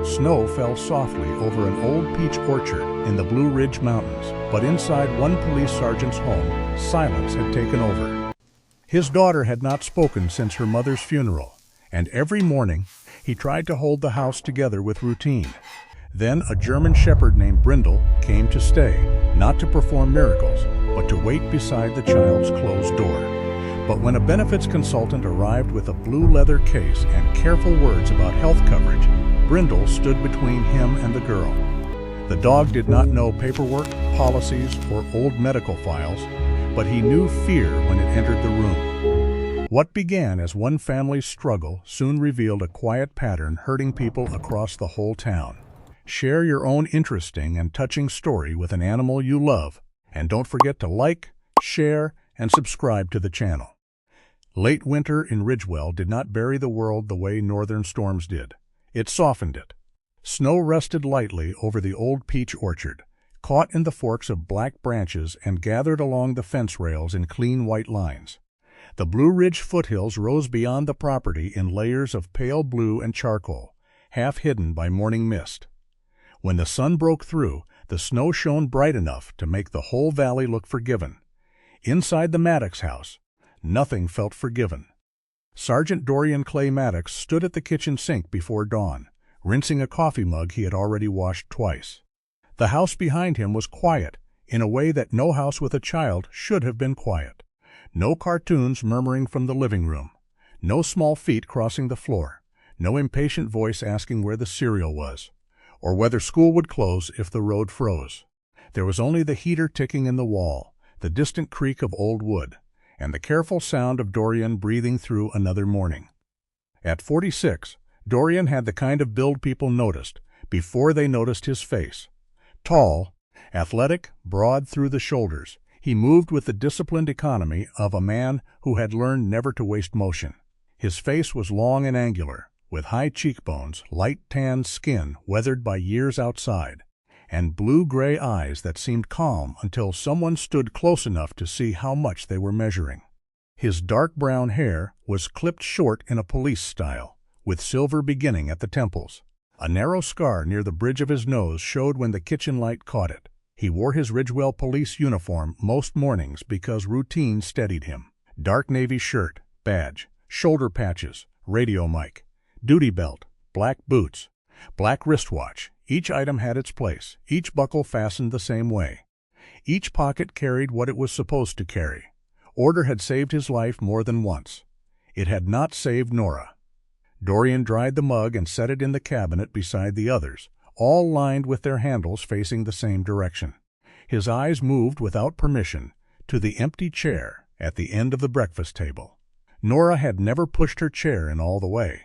Snow fell softly over an old peach orchard in the Blue Ridge Mountains, but inside one police sergeant's home, silence had taken over. His daughter had not spoken since her mother's funeral, and every morning he tried to hold the house together with routine. Then a German shepherd named Brindle came to stay, not to perform miracles, but to wait beside the child's closed door. But when a benefits consultant arrived with a blue leather case and careful words about health coverage, Brindle stood between him and the girl. The dog did not know paperwork, policies, or old medical files, but he knew fear when it entered the room. What began as one family's struggle soon revealed a quiet pattern hurting people across the whole town. Share your own interesting and touching story with an animal you love, and don't forget to like, share, and subscribe to the channel. Late winter in Ridgewell did not bury the world the way northern storms did. It softened it. Snow rested lightly over the old peach orchard, caught in the forks of black branches and gathered along the fence rails in clean white lines. The Blue Ridge foothills rose beyond the property in layers of pale blue and charcoal, half hidden by morning mist. When the sun broke through, the snow shone bright enough to make the whole valley look forgiven. Inside the Maddox house, nothing felt forgiven. Sergeant Dorian Clay Maddox stood at the kitchen sink before dawn, rinsing a coffee mug he had already washed twice. The house behind him was quiet, in a way that no house with a child should have been quiet. No cartoons murmuring from the living room, no small feet crossing the floor, no impatient voice asking where the cereal was, or whether school would close if the road froze. There was only the heater ticking in the wall, the distant creak of old wood, and the careful sound of Dorian breathing through another morning. At 46, Dorian had the kind of build people noticed before they noticed his face. Tall, athletic, broad through the shoulders, he moved with the disciplined economy of a man who had learned never to waste motion. His face was long and angular, with high cheekbones, light tanned skin weathered by years outside, and blue-gray eyes that seemed calm until someone stood close enough to see how much they were measuring. His dark brown hair was clipped short in a police style, with silver beginning at the temples. A narrow scar near the bridge of his nose showed when the kitchen light caught it. He wore his Ridgewell police uniform most mornings because routine steadied him. Dark navy shirt, badge, shoulder patches, radio mic, duty belt, black boots, black wristwatch. Each item had its place, each buckle fastened the same way. Each pocket carried what it was supposed to carry. Order had saved his life more than once. It had not saved Nora. Dorian dried the mug and set it in the cabinet beside the others, all lined with their handles facing the same direction. His eyes moved without permission to the empty chair at the end of the breakfast table. Nora had never pushed her chair in all the way.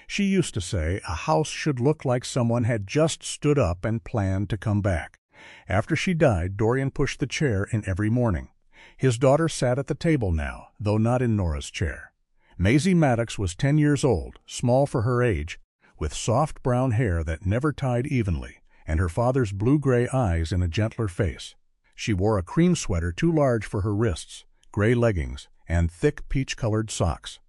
She used to say a house should look like someone had just stood up and planned to come back. After she died, Dorian pushed the chair in every morning. His daughter sat at the table now, though not in Nora's chair. Maisie Maddox was 10 years old, small for her age, with soft brown hair that never tied evenly, and her father's blue-gray eyes in a gentler face. She wore a cream sweater too large for her wrists, gray leggings, and thick peach-colored socks.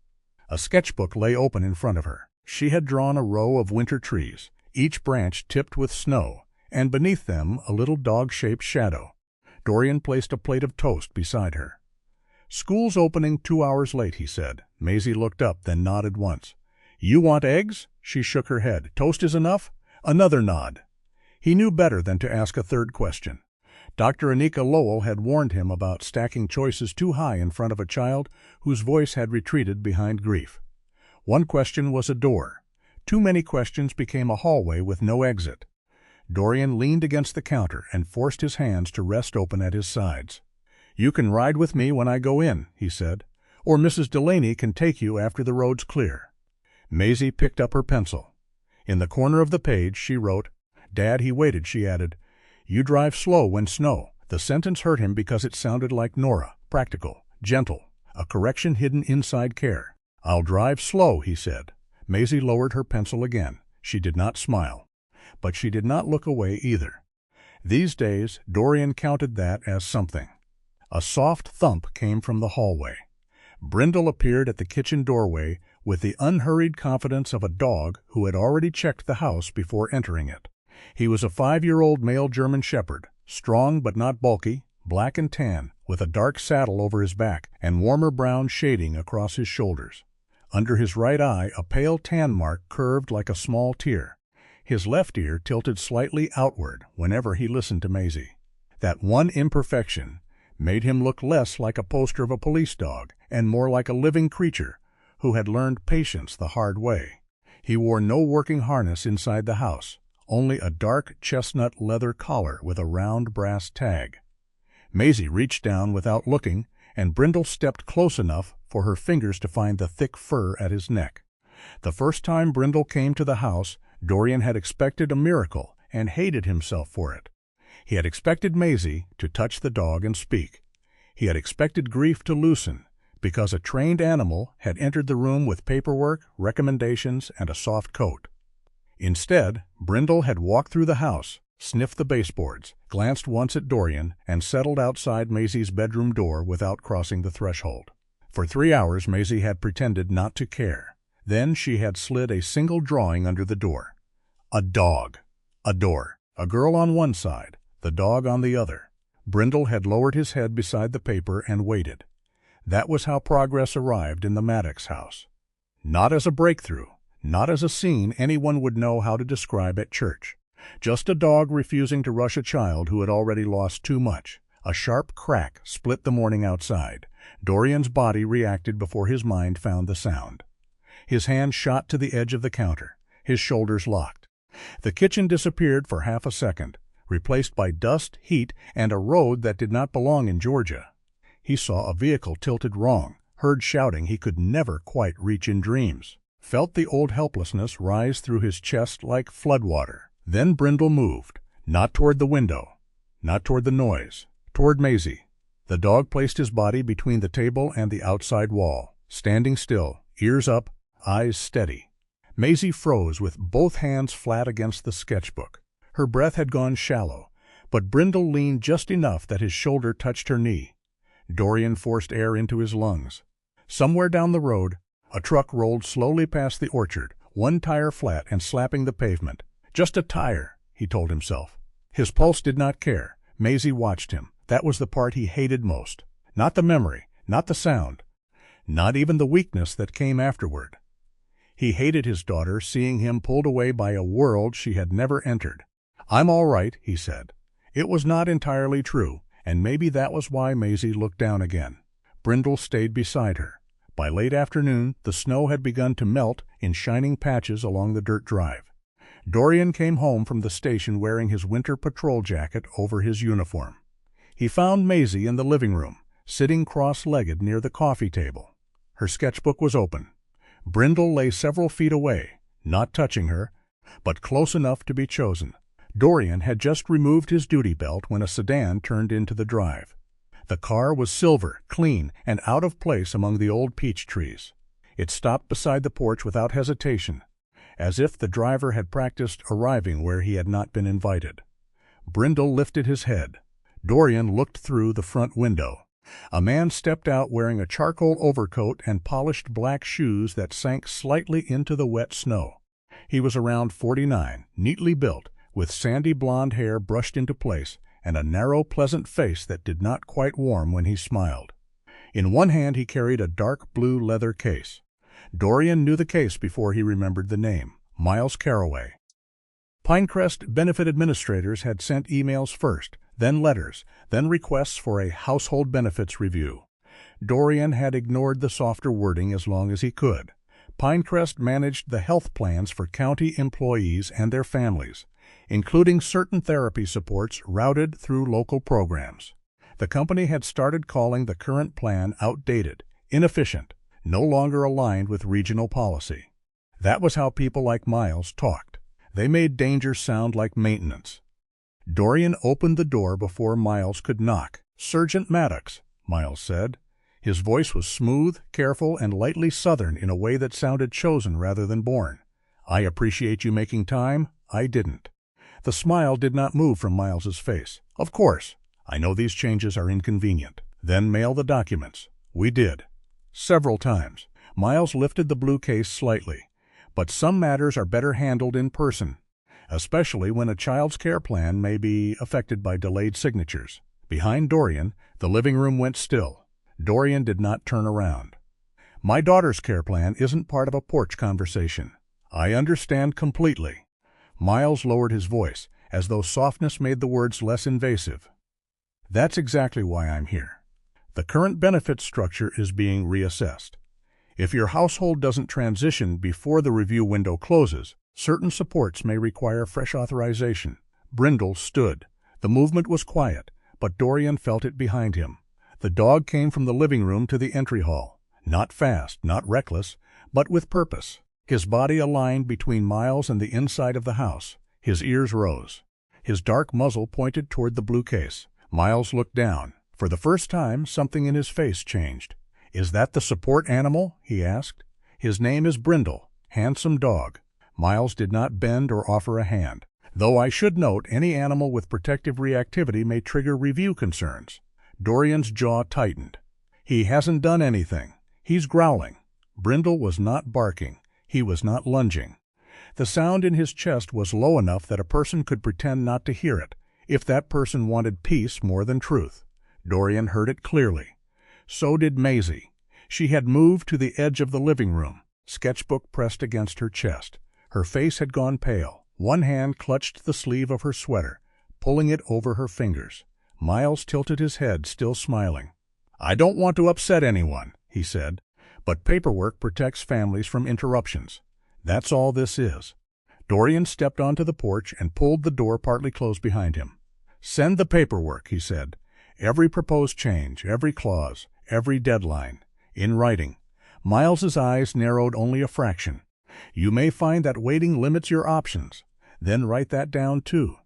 A sketchbook lay open in front of her. She had drawn a row of winter trees, each branch tipped with snow, and beneath them a little dog-shaped shadow. Dorian placed a plate of toast beside her. "School's opening 2 hours late," he said. Maisie looked up, then nodded once. "You want eggs?" She shook her head. "Toast is enough?" Another nod. He knew better than to ask a third question. Dr. Anika Lowell had warned him about stacking choices too high in front of a child whose voice had retreated behind grief. One question was a door. Too many questions became a hallway with no exit. Dorian leaned against the counter and forced his hands to rest open at his sides. "You can ride with me when I go in," he said, "or Mrs. Delaney can take you after the road's clear." Maisie picked up her pencil. In the corner of the page she wrote, "Dad," he waited, she added, "you drive slow when snow." The sentence hurt him because it sounded like Nora, practical, gentle, a correction hidden inside care. "I'll drive slow," he said. Maisie lowered her pencil again. She did not smile. But she did not look away either. These days, Dorian counted that as something. A soft thump came from the hallway. Brindle appeared at the kitchen doorway with the unhurried confidence of a dog who had already checked the house before entering it. He was a 5-year-old male German Shepherd, strong but not bulky, black and tan, with a dark saddle over his back and warmer brown shading across his shoulders. Under his right eye, a pale tan mark curved like a small tear. His left ear tilted slightly outward whenever he listened to Maisie. That one imperfection made him look less like a poster of a police dog and more like a living creature who had learned patience the hard way. He wore no working harness inside the house, only a dark chestnut leather collar with a round brass tag. Maisie reached down without looking, and Brindle stepped close enough for her fingers to find the thick fur at his neck. The first time Brindle came to the house, Dorian had expected a miracle and hated himself for it. He had expected Maisie to touch the dog and speak. He had expected grief to loosen, because a trained animal had entered the room with paperwork, recommendations, and a soft coat. Instead, Brindle had walked through the house, sniffed the baseboards, glanced once at Dorian, and settled outside Maisie's bedroom door without crossing the threshold. For 3 hours Maisie had pretended not to care. Then she had slid a single drawing under the door. A dog. A door. A girl on one side, the dog on the other. Brindle had lowered his head beside the paper and waited. That was how progress arrived in the Maddox house. Not as a breakthrough, not as a scene anyone would know how to describe at church. Just a dog refusing to rush a child who had already lost too much. A sharp crack split the morning outside. Dorian's body reacted before his mind found the sound. His hand shot to the edge of the counter. His shoulders locked. The kitchen disappeared for half a second, replaced by dust, heat, and a road that did not belong in Georgia. He saw a vehicle tilted wrong, heard shouting he could never quite reach in dreams, felt the old helplessness rise through his chest like floodwater. Then Brindle moved, not toward the window, not toward the noise, toward Maisie. The dog placed his body between the table and the outside wall, standing still, ears up, eyes steady. Maisie froze with both hands flat against the sketchbook. Her breath had gone shallow, but Brindle leaned just enough that his shoulder touched her knee. Dorian forced air into his lungs. Somewhere down the road, a truck rolled slowly past the orchard, one tire flat and slapping the pavement. Just a tire, he told himself. His pulse did not care. Maisie watched him. That was the part he hated most. Not the memory, not the sound, not even the weakness that came afterward. He hated his daughter seeing him pulled away by a world she had never entered. "I'm all right," he said. It was not entirely true, and maybe that was why Maisie looked down again. Brindle stayed beside her. By late afternoon, the snow had begun to melt in shining patches along the dirt drive. Dorian came home from the station wearing his winter patrol jacket over his uniform. He found Maisie in the living room, sitting cross-legged near the coffee table. Her sketchbook was open. Brindle lay several feet away, not touching her, but close enough to be chosen. Dorian had just removed his duty belt when a sedan turned into the drive. The car was silver, clean, and out of place among the old peach trees. It stopped beside the porch without hesitation, as if the driver had practiced arriving where he had not been invited. Brindle lifted his head. Dorian looked through the front window. A man stepped out wearing a charcoal overcoat and polished black shoes that sank slightly into the wet snow. He was around 49, neatly built, with sandy blonde hair brushed into place, and a narrow, pleasant face that did not quite warm when he smiled. In one hand he carried a dark blue leather case. Dorian knew the case before he remembered the name, Miles Carroway. Pinecrest benefit administrators had sent emails first, then letters, then requests for a household benefits review. Dorian had ignored the softer wording as long as he could. Pinecrest managed the health plans for county employees and their families, including certain therapy supports routed through local programs. The company had started calling the current plan outdated, inefficient, no longer aligned with regional policy. That was how people like Miles talked. They made danger sound like maintenance. Dorian opened the door before Miles could knock. "Sergeant Maddox," Miles said. His voice was smooth, careful, and lightly southern in a way that sounded chosen rather than born. "I appreciate you making time. I didn't." The smile did not move from Miles's face. "Of course. I know these changes are inconvenient." "Then mail the documents." "We did. Several times." Miles lifted the blue case slightly. But some matters are better handled in person, especially when a child's care plan may be affected by delayed signatures. Behind Dorian, the living room went still. Dorian did not turn around. My daughter's care plan isn't part of a porch conversation. I understand completely. Miles lowered his voice, as though softness made the words less invasive. That's exactly why I'm here. The current benefit structure is being reassessed. If your household doesn't transition before the review window closes, certain supports may require fresh authorization. Brindle stood. The movement was quiet, but Dorian felt it behind him. The dog came from the living room to the entry hall. Not fast, not reckless, but with purpose. His body aligned between Miles and the inside of the house. His ears rose. His dark muzzle pointed toward the blue case. Miles looked down. For the first time, something in his face changed. "Is that the support animal?" he asked. "His name is Brindle. Handsome dog." Miles did not bend or offer a hand. "Though I should note any animal with protective reactivity may trigger review concerns." Dorian's jaw tightened. "He hasn't done anything. He's growling." Brindle was not barking. He was not lunging. The sound in his chest was low enough that a person could pretend not to hear it, if that person wanted peace more than truth. Dorian heard it clearly. So did Maisie. She had moved to the edge of the living room, sketchbook pressed against her chest. Her face had gone pale. One hand clutched the sleeve of her sweater, pulling it over her fingers. Miles tilted his head, still smiling. "I don't want to upset anyone," he said, "but paperwork protects families from interruptions. That's all this is." Dorian stepped onto the porch and pulled the door partly closed behind him. "Send the paperwork," he said. "Every proposed change, every clause, every deadline. In writing." Miles's eyes narrowed only a fraction. "You may find that waiting limits your options. Then write that down too."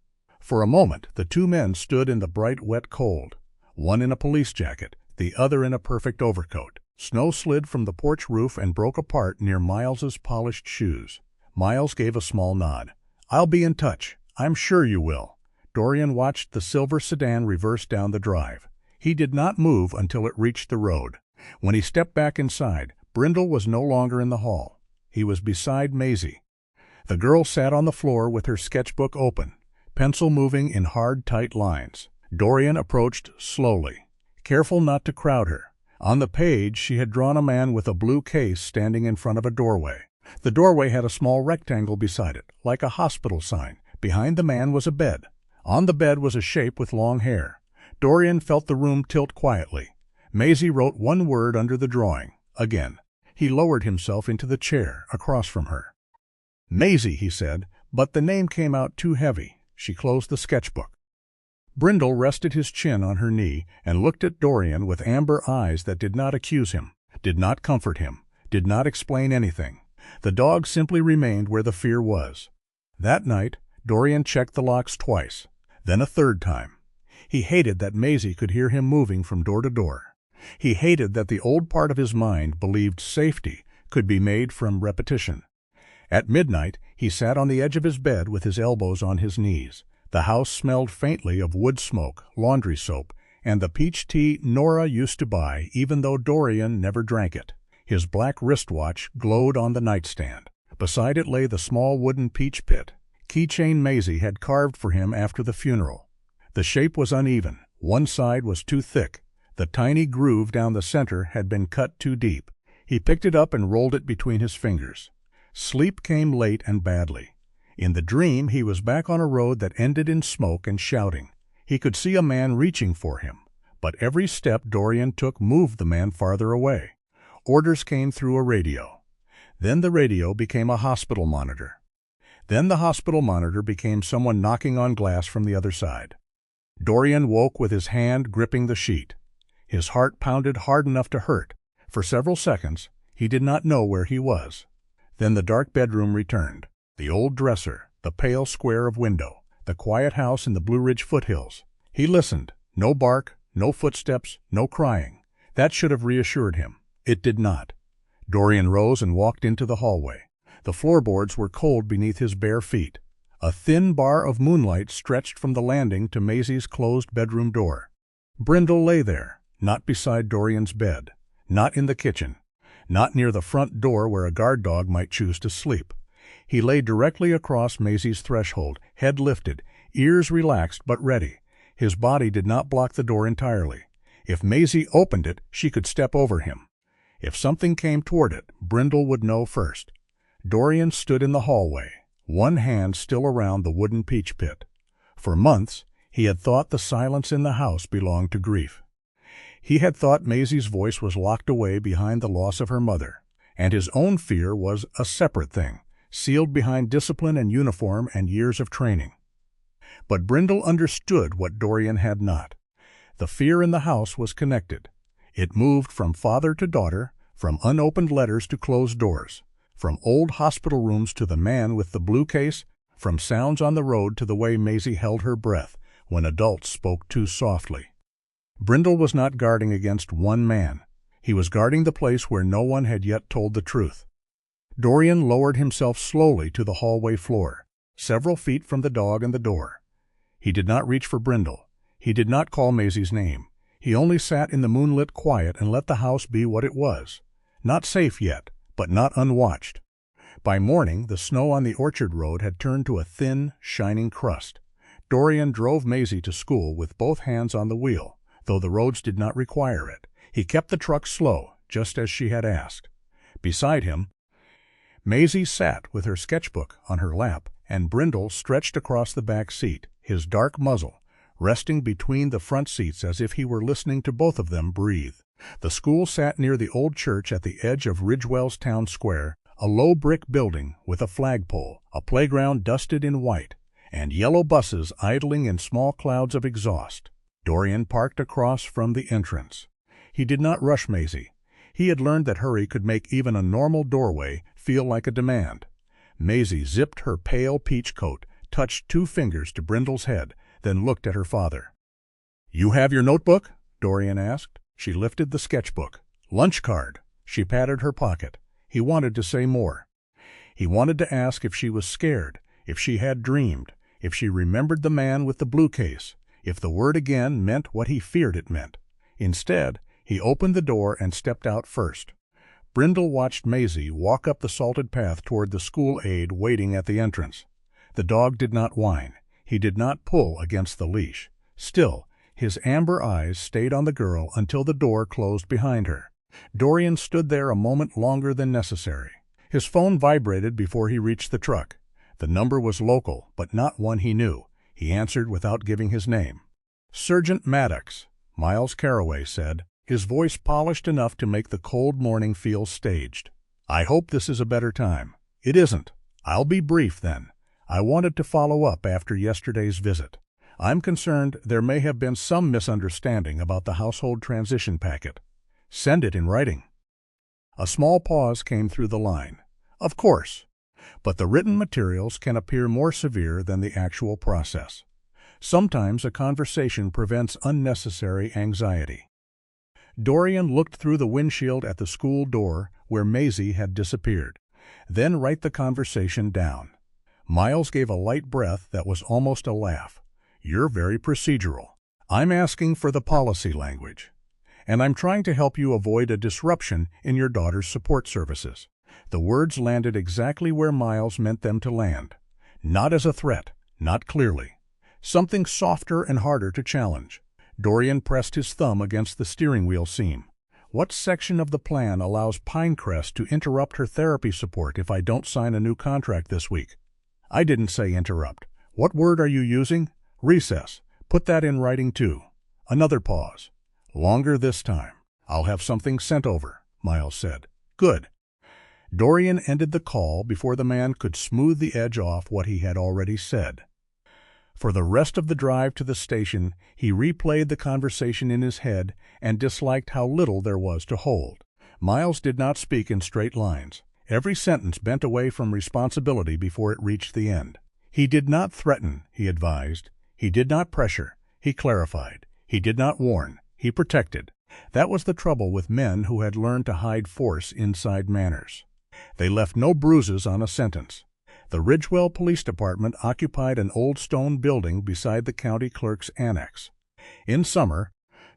For a moment, the two men stood in the bright, wet cold. One in a police jacket, the other in a perfect overcoat. Snow slid from the porch roof and broke apart near Miles's polished shoes. Miles gave a small nod. "I'll be in touch. I'm sure you will." Dorian watched the silver sedan reverse down the drive. He did not move until it reached the road. When he stepped back inside, Brindle was no longer in the hall. He was beside Maisie. The girl sat on the floor with her sketchbook open, pencil moving in hard, tight lines. Dorian approached slowly, careful not to crowd her. On the page, she had drawn a man with a blue case standing in front of a doorway. The doorway had a small rectangle beside it, like a hospital sign. Behind the man was a bed. On the bed was a shape with long hair. Dorian felt the room tilt quietly. Maisie wrote one word under the drawing. Again. He lowered himself into the chair across from her. "Maisie," he said, but the name came out too heavy. She closed the sketchbook. Brindle rested his chin on her knee and looked at Dorian with amber eyes that did not accuse him, did not comfort him, did not explain anything. The dog simply remained where the fear was. That night, Dorian checked the locks twice, then a third time. He hated that Maisie could hear him moving from door to door. He hated that the old part of his mind believed safety could be made from repetition. At midnight, he sat on the edge of his bed with his elbows on his knees. The house smelled faintly of wood smoke, laundry soap, and the peach tea Nora used to buy, even though Dorian never drank it. His black wristwatch glowed on the nightstand. Beside it lay the small wooden peach pit, keychain Maisie had carved for him after the funeral. The shape was uneven. One side was too thick. The tiny groove down the center had been cut too deep. He picked it up and rolled it between his fingers. Sleep came late and badly. In the dream, he was back on a road that ended in smoke and shouting. He could see a man reaching for him, but every step Dorian took moved the man farther away. Orders came through a radio. Then the radio became a hospital monitor. Then the hospital monitor became someone knocking on glass from the other side. Dorian woke with his hand gripping the sheet. His heart pounded hard enough to hurt. For several seconds, he did not know where he was. Then the dark bedroom returned. The old dresser, the pale square of window, the quiet house in the Blue Ridge foothills. He listened. No bark, no footsteps, no crying. That should have reassured him. It did not. Dorian rose and walked into the hallway. The floorboards were cold beneath his bare feet. A thin bar of moonlight stretched from the landing to Maisie's closed bedroom door. Brindle lay there, not beside Dorian's bed, not in the kitchen, not near the front door where a guard dog might choose to sleep. He lay directly across Maisie's threshold, head lifted, ears relaxed but ready. His body did not block the door entirely. If Maisie opened it, she could step over him. If something came toward it, Brindle would know first. Dorian stood in the hallway, one hand still around the wooden peach pit. For months, he had thought the silence in the house belonged to grief. He had thought Maisie's voice was locked away behind the loss of her mother, and his own fear was a separate thing, sealed behind discipline and uniform and years of training. But Brindle understood what Dorian had not. The fear in the house was connected. It moved from father to daughter, from unopened letters to closed doors, from old hospital rooms to the man with the blue case, from sounds on the road to the way Maisie held her breath when adults spoke too softly. Brindle was not guarding against one man. He was guarding the place where no one had yet told the truth. Dorian lowered himself slowly to the hallway floor, several feet from the dog and the door. He did not reach for Brindle. He did not call Maisie's name. He only sat in the moonlit quiet and let the house be what it was. Not safe yet, but not unwatched. By morning, the snow on the orchard road had turned to a thin, shining crust. Dorian drove Maisie to school with both hands on the wheel, though the roads did not require it. He kept the truck slow, just as she had asked. Beside him, Maisie sat with her sketchbook on her lap, and Brindle stretched across the back seat, his dark muzzle resting between the front seats as if he were listening to both of them breathe. The school sat near the old church at the edge of Ridgewell's town square, a low brick building with a flagpole, a playground dusted in white, and yellow buses idling in small clouds of exhaust. Dorian parked across from the entrance. He did not rush Maisie. He had learned that hurry could make even a normal doorway feel like a demand. Maisie zipped her pale peach coat, touched 2 fingers to Brindle's head, then looked at her father. "You have your notebook?" Dorian asked. She lifted the sketchbook. "Lunch card." She patted her pocket. He wanted to say more. He wanted to ask if she was scared, if she had dreamed, if she remembered the man with the blue case, if the word again meant what he feared it meant. Instead, he opened the door and stepped out first. Brindle watched Maisie walk up the salted path toward the school aide waiting at the entrance. The dog did not whine. He did not pull against the leash. Still, his amber eyes stayed on the girl until the door closed behind her. Dorian stood there a moment longer than necessary. His phone vibrated before he reached the truck. The number was local, but not one he knew. He answered without giving his name. "Sergeant Maddox," Miles Carraway said, his voice polished enough to make the cold morning feel staged. "I hope this is a better time." "It isn't. I'll be brief then. I wanted to follow up after yesterday's visit. I'm concerned there may have been some misunderstanding about the household transition packet. Send it in writing." A small pause came through the line. "Of course. But the written materials can appear more severe than the actual process. Sometimes a conversation prevents unnecessary anxiety." Dorian looked through the windshield at the school door where Maisie had disappeared. Then write the conversation down. Miles gave a light breath that was almost a laugh. "You're very procedural. I'm asking for the policy language. And I'm trying to help you avoid a disruption in your daughter's support services." The words landed exactly where Miles meant them to land. Not as a threat, not clearly. Something softer and harder to challenge. Dorian pressed his thumb against the steering wheel seam. "What section of the plan allows Pinecrest to interrupt her therapy support if I don't sign a new contract this week?" "I didn't say interrupt. What word are you using?" "Recess. Put that in writing too." Another pause. "Longer this time. I'll have something sent over," Miles said. "Good." Dorian ended the call before the man could smooth the edge off what he had already said. For the rest of the drive to the station, he replayed the conversation in his head and disliked how little there was to hold. Miles did not speak in straight lines. Every sentence bent away from responsibility before it reached the end. He did not threaten, he advised. He did not pressure. He clarified. He did not warn. He protected. That was the trouble with men who had learned to hide force inside manners. They left no bruises on a sentence. The Ridgewell Police Department occupied an old stone building beside the county clerk's annex. In summer,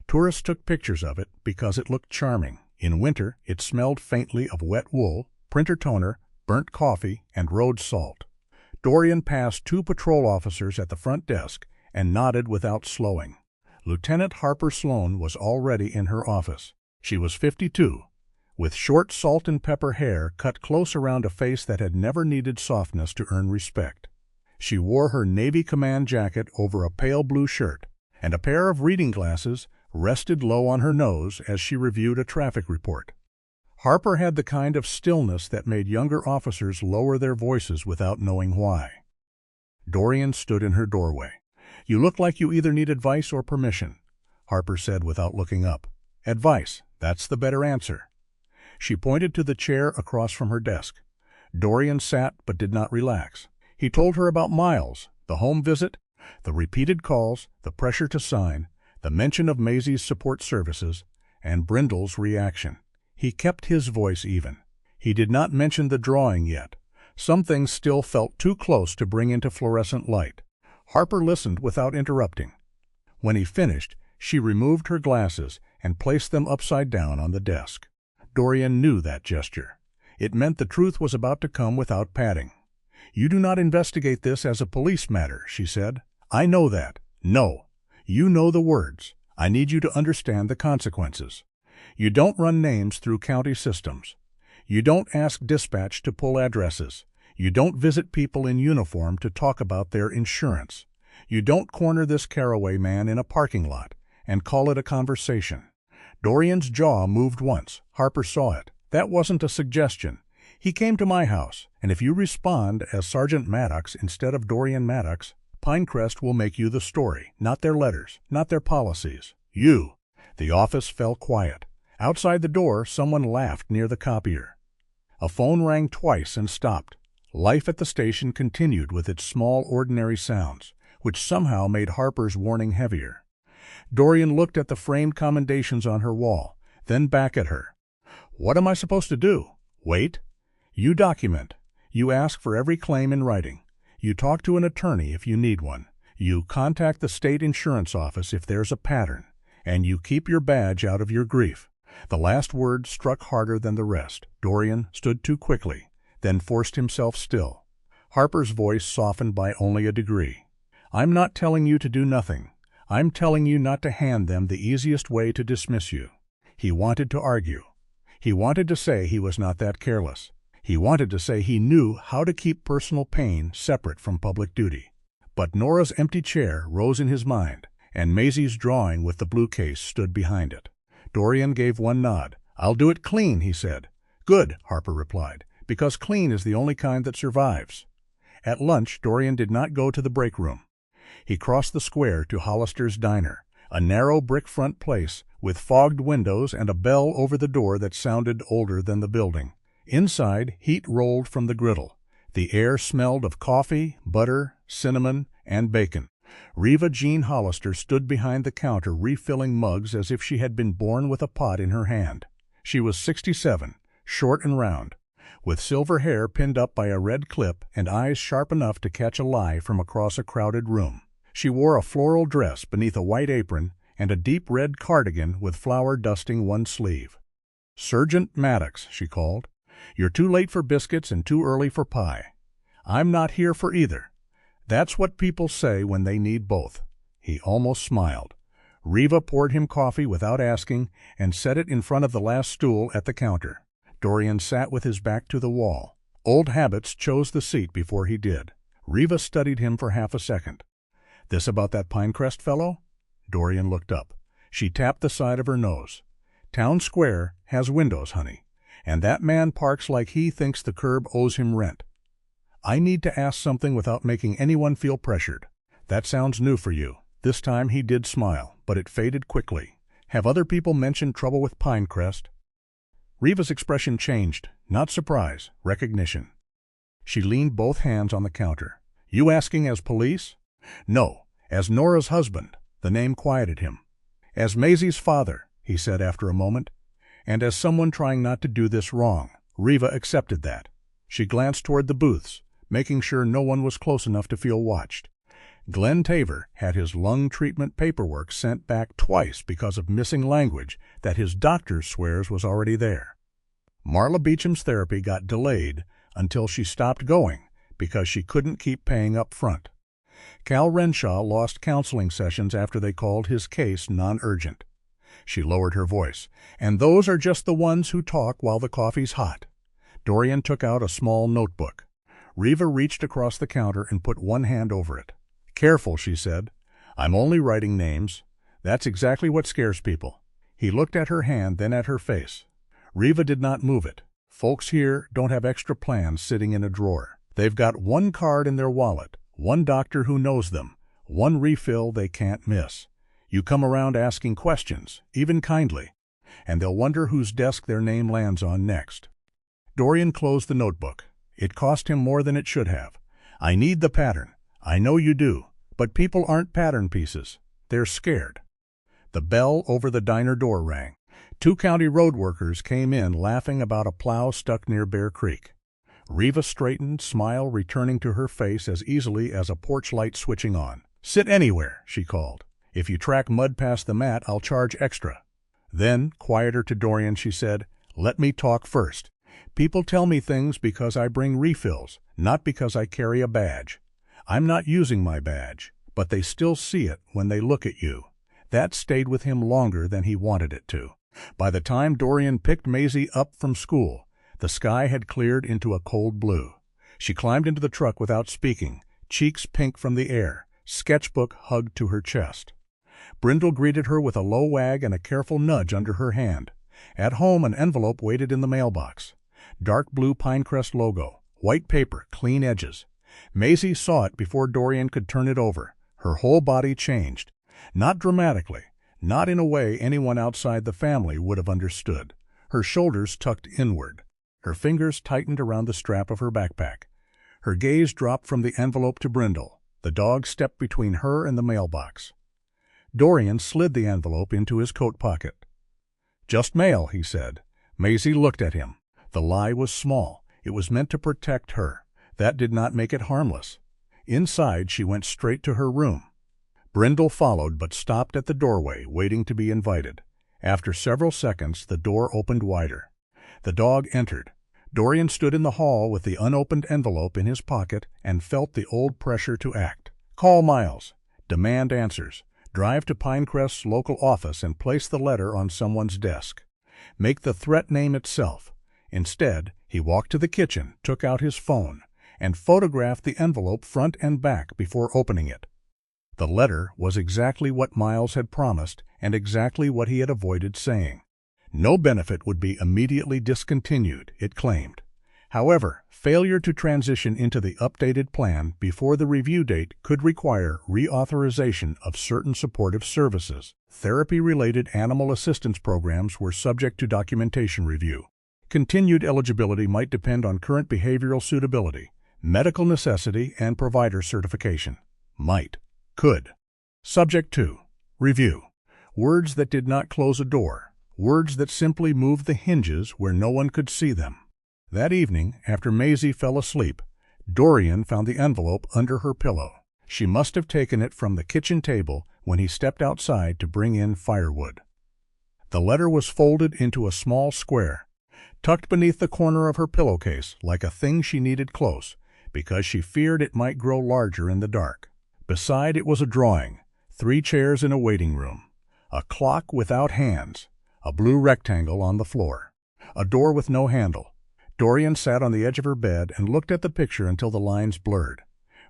tourists took pictures of it because it looked charming. In winter, it smelled faintly of wet wool, printer toner, burnt coffee, and road salt. Dorian passed 2 patrol officers at the front desk and nodded without slowing. Lieutenant Harper Sloan was already in her office. She was 52, with short salt and pepper hair cut close around a face that had never needed softness to earn respect. She wore her Navy command jacket over a pale blue shirt, and a pair of reading glasses rested low on her nose as she reviewed a traffic report. Harper had the kind of stillness that made younger officers lower their voices without knowing why. Dorian stood in her doorway. "You look like you either need advice or permission," Harper said without looking up. "Advice, that's the better answer." She pointed to the chair across from her desk. Dorian sat but did not relax. He told her about Miles, the home visit, the repeated calls, the pressure to sign, the mention of Maisie's support services, and Brindle's reaction. He kept his voice even. He did not mention the drawing yet. Some things still felt too close to bring into fluorescent light. Harper listened without interrupting. When he finished, she removed her glasses and placed them upside down on the desk. Dorian knew that gesture. It meant the truth was about to come without padding. "You do not investigate this as a police matter," she said. "I know that. No. You know the words. I need you to understand the consequences. You don't run names through county systems. You don't ask dispatch to pull addresses. You don't visit people in uniform to talk about their insurance. You don't corner this Caraway man in a parking lot and call it a conversation." Dorian's jaw moved once. Harper saw it. "That wasn't a suggestion. He came to my house, and if you respond as Sergeant Maddox instead of Dorian Maddox, Pinecrest will make you the story, not their letters, not their policies. You." The office fell quiet. Outside the door, someone laughed near the copier. A phone rang twice and stopped. Life at the station continued with its small, ordinary sounds, which somehow made Harper's warning heavier. Dorian looked at the framed commendations on her wall, then back at her. "What am I supposed to do? Wait? You document. You ask for every claim in writing. You talk to an attorney if you need one. You contact the state insurance office if there's a pattern. And you keep your badge out of your grief." The last word struck harder than the rest. Dorian stood too quickly, then forced himself still. Harper's voice softened by only a degree. "I'm not telling you to do nothing. I'm telling you not to hand them the easiest way to dismiss you." He wanted to argue. He wanted to say he was not that careless. He wanted to say he knew how to keep personal pain separate from public duty. But Nora's empty chair rose in his mind, and Maisie's drawing with the blue case stood behind it. Dorian gave one nod. "I'll do it clean," he said. "Good," Harper replied, "because clean is the only kind that survives." At lunch, Dorian did not go to the break room. He crossed the square to Hollister's Diner, a narrow brick-front place with fogged windows and a bell over the door that sounded older than the building. Inside, heat rolled from the griddle. The air smelled of coffee, butter, cinnamon, and bacon. Reva Jean Hollister stood behind the counter refilling mugs as if she had been born with a pot in her hand. She was 67, short and round, with silver hair pinned up by a red clip and eyes sharp enough to catch a lie from across a crowded room. She wore a floral dress beneath a white apron and a deep red cardigan with flour dusting one sleeve. "Sergeant Maddox," she called. "You're too late for biscuits and too early for pie. I'm not here for either. That's what people say when they need both." He almost smiled. Reva poured him coffee without asking and set it in front of the last stool at the counter. Dorian sat with his back to the wall. Old habits chose the seat before he did. Reva studied him for half a second. "This about that Pinecrest fellow?" Dorian looked up. She tapped the side of her nose. "Town Square has windows, honey, and that man parks like he thinks the curb owes him rent. I need to ask something without making anyone feel pressured. That sounds new for you." This time he did smile, but it faded quickly. "Have other people mentioned trouble with Pinecrest?" Reva's expression changed, not surprise, recognition. She leaned both hands on the counter. "You asking as police?" "No, as Nora's husband." The name quieted him. "As Maisie's father," he said after a moment. "And as someone trying not to do this wrong." Reva accepted that. She glanced toward the booths, making sure no one was close enough to feel watched. Glenn Taver had his lung treatment paperwork sent back twice because of missing language that his doctor swears was already there. Marla Beecham's therapy got delayed until she stopped going because she couldn't keep paying up front. Cal Renshaw lost counseling sessions after they called his case non-urgent. She lowered her voice. "And those are just the ones who talk while the coffee's hot." Dorian took out a small notebook. Riva reached across the counter and put one hand over it. "Careful," she said. "I'm only writing names. That's exactly what scares people." He looked at her hand, then at her face. Riva did not move it. Folks here don't have extra plans sitting in a drawer. They've got one card in their wallet, one doctor who knows them, one refill they can't miss. You come around asking questions, even kindly, and they'll wonder whose desk their name lands on next. Dorian closed the notebook. It cost him more than it should have. "I need the pattern. I know you do, but people aren't pattern pieces. They're scared." The bell over the diner door rang. 2 county road workers came in laughing about a plow stuck near Bear Creek. Riva straightened, smile returning to her face as easily as a porch light switching on. "Sit anywhere," she called. "If you track mud past the mat, I'll charge extra." Then, quieter to Dorian, she said, "Let me talk first. People tell me things because I bring refills, not because I carry a badge. I'm not using my badge, but they still see it when they look at you." That stayed with him longer than he wanted it to. By the time Dorian picked Maisie up from school, the sky had cleared into a cold blue. She climbed into the truck without speaking, cheeks pink from the air, sketchbook hugged to her chest. Brindle greeted her with a low wag and a careful nudge under her hand. At home, an envelope waited in the mailbox. Dark blue Pinecrest logo, white paper, clean edges. Maisie saw it before Dorian could turn it over. Her whole body changed. Not dramatically, not in a way anyone outside the family would have understood. Her shoulders tucked inward. Her fingers tightened around the strap of her backpack. Her gaze dropped from the envelope to Brindle. The dog stepped between her and the mailbox. Dorian slid the envelope into his coat pocket. "Just mail," he said. Maisie looked at him. The lie was small. It was meant to protect her. That did not make it harmless. Inside, she went straight to her room. Brindle followed, but stopped at the doorway, waiting to be invited. After several seconds, the door opened wider. The dog entered. Dorian stood in the hall with the unopened envelope in his pocket and felt the old pressure to act. Call Miles. Demand answers. Drive to Pinecrest's local office and place the letter on someone's desk. Make the threat name itself. Instead, he walked to the kitchen, took out his phone, and photographed the envelope front and back before opening it. The letter was exactly what Miles had promised and exactly what he had avoided saying. No benefit would be immediately discontinued, it claimed. However, failure to transition into the updated plan before the review date could require reauthorization of certain supportive services. Therapy-related animal assistance programs were subject to documentation review. Continued eligibility might depend on current behavioral suitability, medical necessity, and provider certification. Might. Could. Subject to. Review. Words that did not close a door. Words that simply moved the hinges where no one could see them. That evening, after Maisie fell asleep, Dorian found the envelope under her pillow. She must have taken it from the kitchen table when he stepped outside to bring in firewood. The letter was folded into a small square, tucked beneath the corner of her pillowcase like a thing she needed close, because she feared it might grow larger in the dark. Beside it was a drawing, 3 chairs in a waiting room, a clock without hands, a blue rectangle on the floor, a door with no handle. Dorian sat on the edge of her bed and looked at the picture until the lines blurred.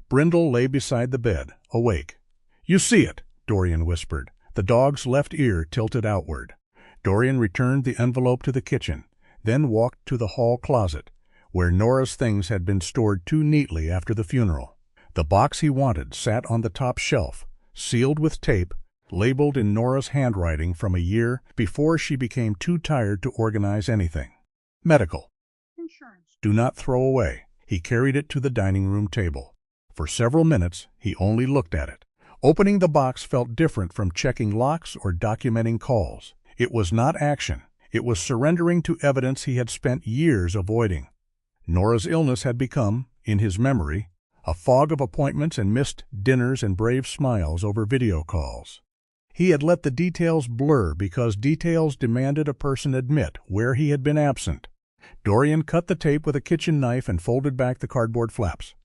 Brindle lay beside the bed, awake. "You see it," Dorian whispered, the dog's left ear tilted outward. Dorian returned the envelope to the kitchen, then walked to the hall closet, where Nora's things had been stored too neatly after the funeral. The box he wanted sat on the top shelf, sealed with tape, labeled in Nora's handwriting from a year before she became too tired to organize anything. Medical. Insurance. Do not throw away. He carried it to the dining room table. For several minutes, he only looked at it. Opening the box felt different from checking locks or documenting calls. It was not action. It was surrendering to evidence he had spent years avoiding. Nora's illness had become, in his memory, a fog of appointments and missed dinners and brave smiles over video calls. He had let the details blur because details demanded a person admit where he had been absent. Dorian cut the tape with a kitchen knife and folded back the cardboard flaps.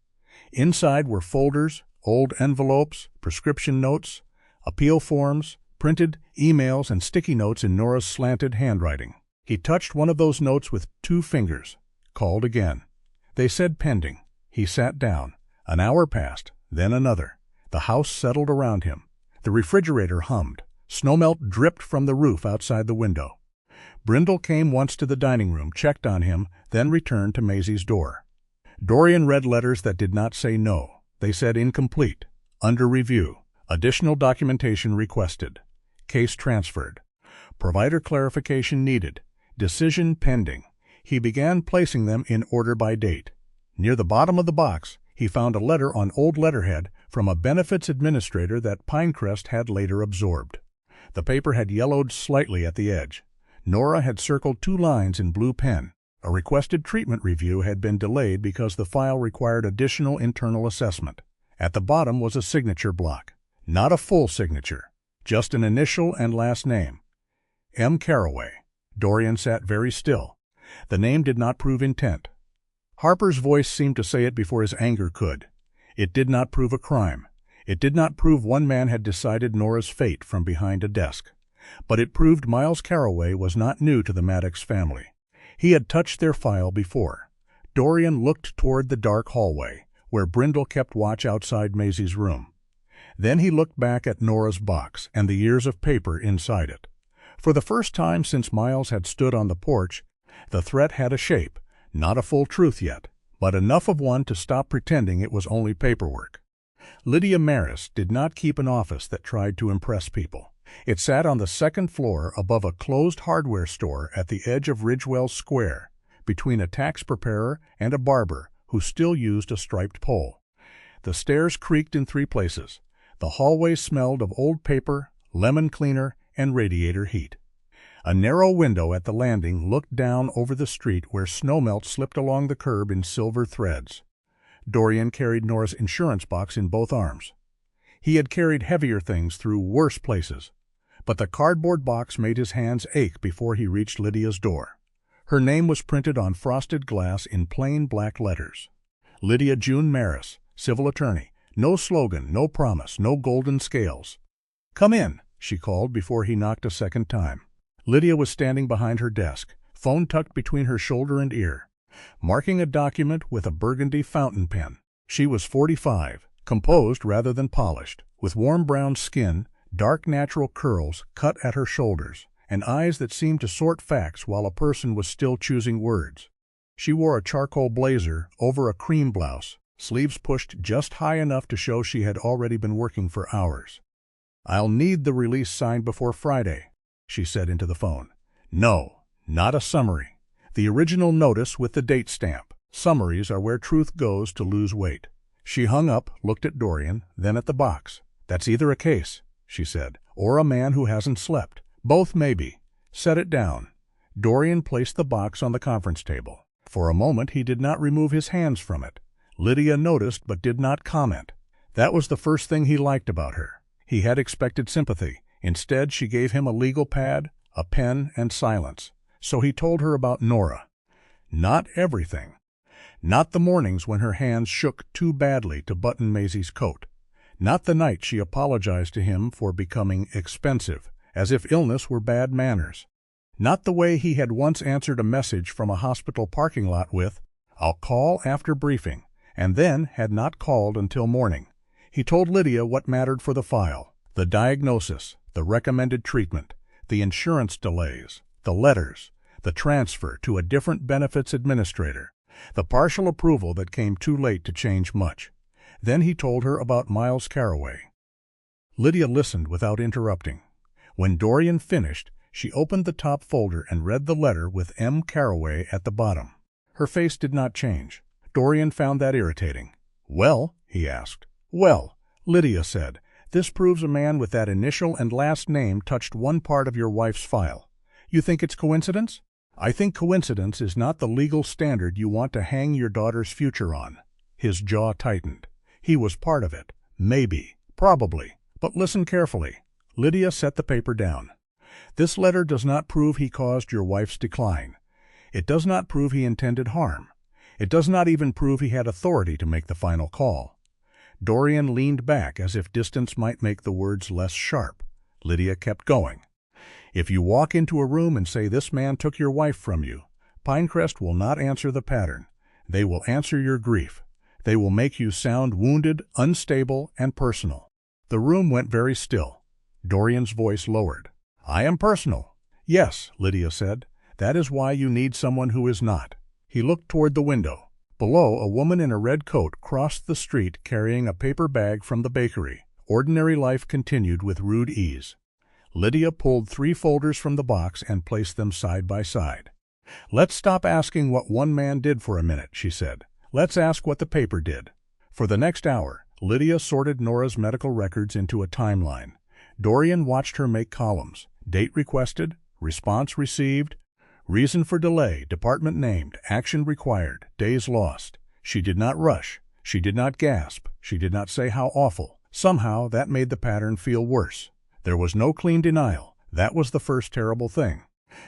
Inside were folders, old envelopes, prescription notes, appeal forms, printed emails, and sticky notes in Nora's slanted handwriting. He touched one of those notes with 2 fingers. Called again. They said pending. He sat down. An hour passed, then another. The house settled around him. The refrigerator hummed. Snowmelt dripped from the roof outside the window. Brindle came once to the dining room, checked on him, then returned to Maisie's door. Dorian read letters that did not say no. They said incomplete, under review, additional documentation requested, case transferred, provider clarification needed, decision pending. He began placing them in order by date. Near the bottom of the box, he found a letter on old letterhead from a benefits administrator that Pinecrest had later absorbed. The paper had yellowed slightly at the edge. Nora had circled 2 lines in blue pen. A requested treatment review had been delayed because the file required additional internal assessment. At the bottom was a signature block. Not a full signature, just an initial and last name. M. Carraway. Dorian sat very still. The name did not prove intent. Harper's voice seemed to say it before his anger could. It did not prove a crime. It did not prove one man had decided Nora's fate from behind a desk. But it proved Miles Carraway was not new to the Maddox family. He had touched their file before. Dorian looked toward the dark hallway, where Brindle kept watch outside Maisie's room. Then he looked back at Nora's box and the years of paper inside it. For the first time since Miles had stood on the porch, the threat had a shape, not a full truth yet, but enough of one to stop pretending it was only paperwork. Lydia Maris did not keep an office that tried to impress people. It sat on the 2nd floor above a closed hardware store at the edge of Ridgewell Square, between a tax preparer and a barber who still used a striped pole. The stairs creaked in 3 places. The hallway smelled of old paper, lemon cleaner, and radiator heat. A narrow window at the landing looked down over the street where snowmelt slipped along the curb in silver threads. Dorian carried Nora's insurance box in both arms. He had carried heavier things through worse places, but the cardboard box made his hands ache before he reached Lydia's door. Her name was printed on frosted glass in plain black letters. Lydia June Maris, civil attorney. No slogan, no promise, no golden scales. "Come in," she called before he knocked a second time. Lydia was standing behind her desk, phone tucked between her shoulder and ear, marking a document with a burgundy fountain pen. She was 45, composed rather than polished, with warm brown skin, dark natural curls cut at her shoulders, and eyes that seemed to sort facts while a person was still choosing words. She wore a charcoal blazer over a cream blouse, sleeves pushed just high enough to show she had already been working for hours. "I'll need the release signed before Friday," she said into the phone. "No, not a summary. The original notice with the date stamp. Summaries are where truth goes to lose weight." She hung up, looked at Dorian, then at the box. "That's either a case," she said, "or a man who hasn't slept. Both maybe. Set it down." Dorian placed the box on the conference table. For a moment he did not remove his hands from it. Lydia noticed but did not comment. That was the first thing he liked about her. He had expected sympathy. Instead, she gave him a legal pad, a pen, and silence. So he told her about Nora. Not everything. Not the mornings when her hands shook too badly to button Maisie's coat. Not the night she apologized to him for becoming expensive, as if illness were bad manners. Not the way he had once answered a message from a hospital parking lot with, "I'll call after briefing," and then had not called until morning. He told Lydia what mattered for the file: the diagnosis, the recommended treatment, the insurance delays, the letters, the transfer to a different benefits administrator, the partial approval that came too late to change much. Then he told her about Miles Carraway. Lydia listened without interrupting. When Dorian finished, she opened the top folder and read the letter with M. Carraway at the bottom. Her face did not change. Dorian found that irritating. "Well?" he asked. "Well," Lydia said, "this proves a man with that initial and last name touched one part of your wife's file. You think it's coincidence? I think coincidence is not the legal standard you want to hang your daughter's future on." His jaw tightened. He was part of it. Maybe. Probably. But listen carefully. Lydia set the paper down. This letter does not prove he caused your wife's decline. It does not prove he intended harm. It does not even prove he had authority to make the final call. Dorian leaned back as if distance might make the words less sharp. Lydia kept going. If you walk into a room and say this man took your wife from you, Pinecrest will not answer the pattern. They will answer your grief. They will make you sound wounded, unstable, and personal. The room went very still. Dorian's voice lowered. I am personal. Yes, Lydia said. That is why you need someone who is not. He looked toward the window. Below, a woman in a red coat crossed the street carrying a paper bag from the bakery. Ordinary life continued with rude ease. Lydia pulled 3 folders from the box and placed them side by side. Let's stop asking what one man did for a minute, she said. Let's ask what the paper did. For the next hour, Lydia sorted Nora's medical records into a timeline. Dorian watched her make columns. Date requested, response received, reason for delay, department named, action required, days lost. She did not rush. She did not gasp. She did not say how awful. Somehow that made the pattern feel worse. There was no clean denial. That was the first terrible thing.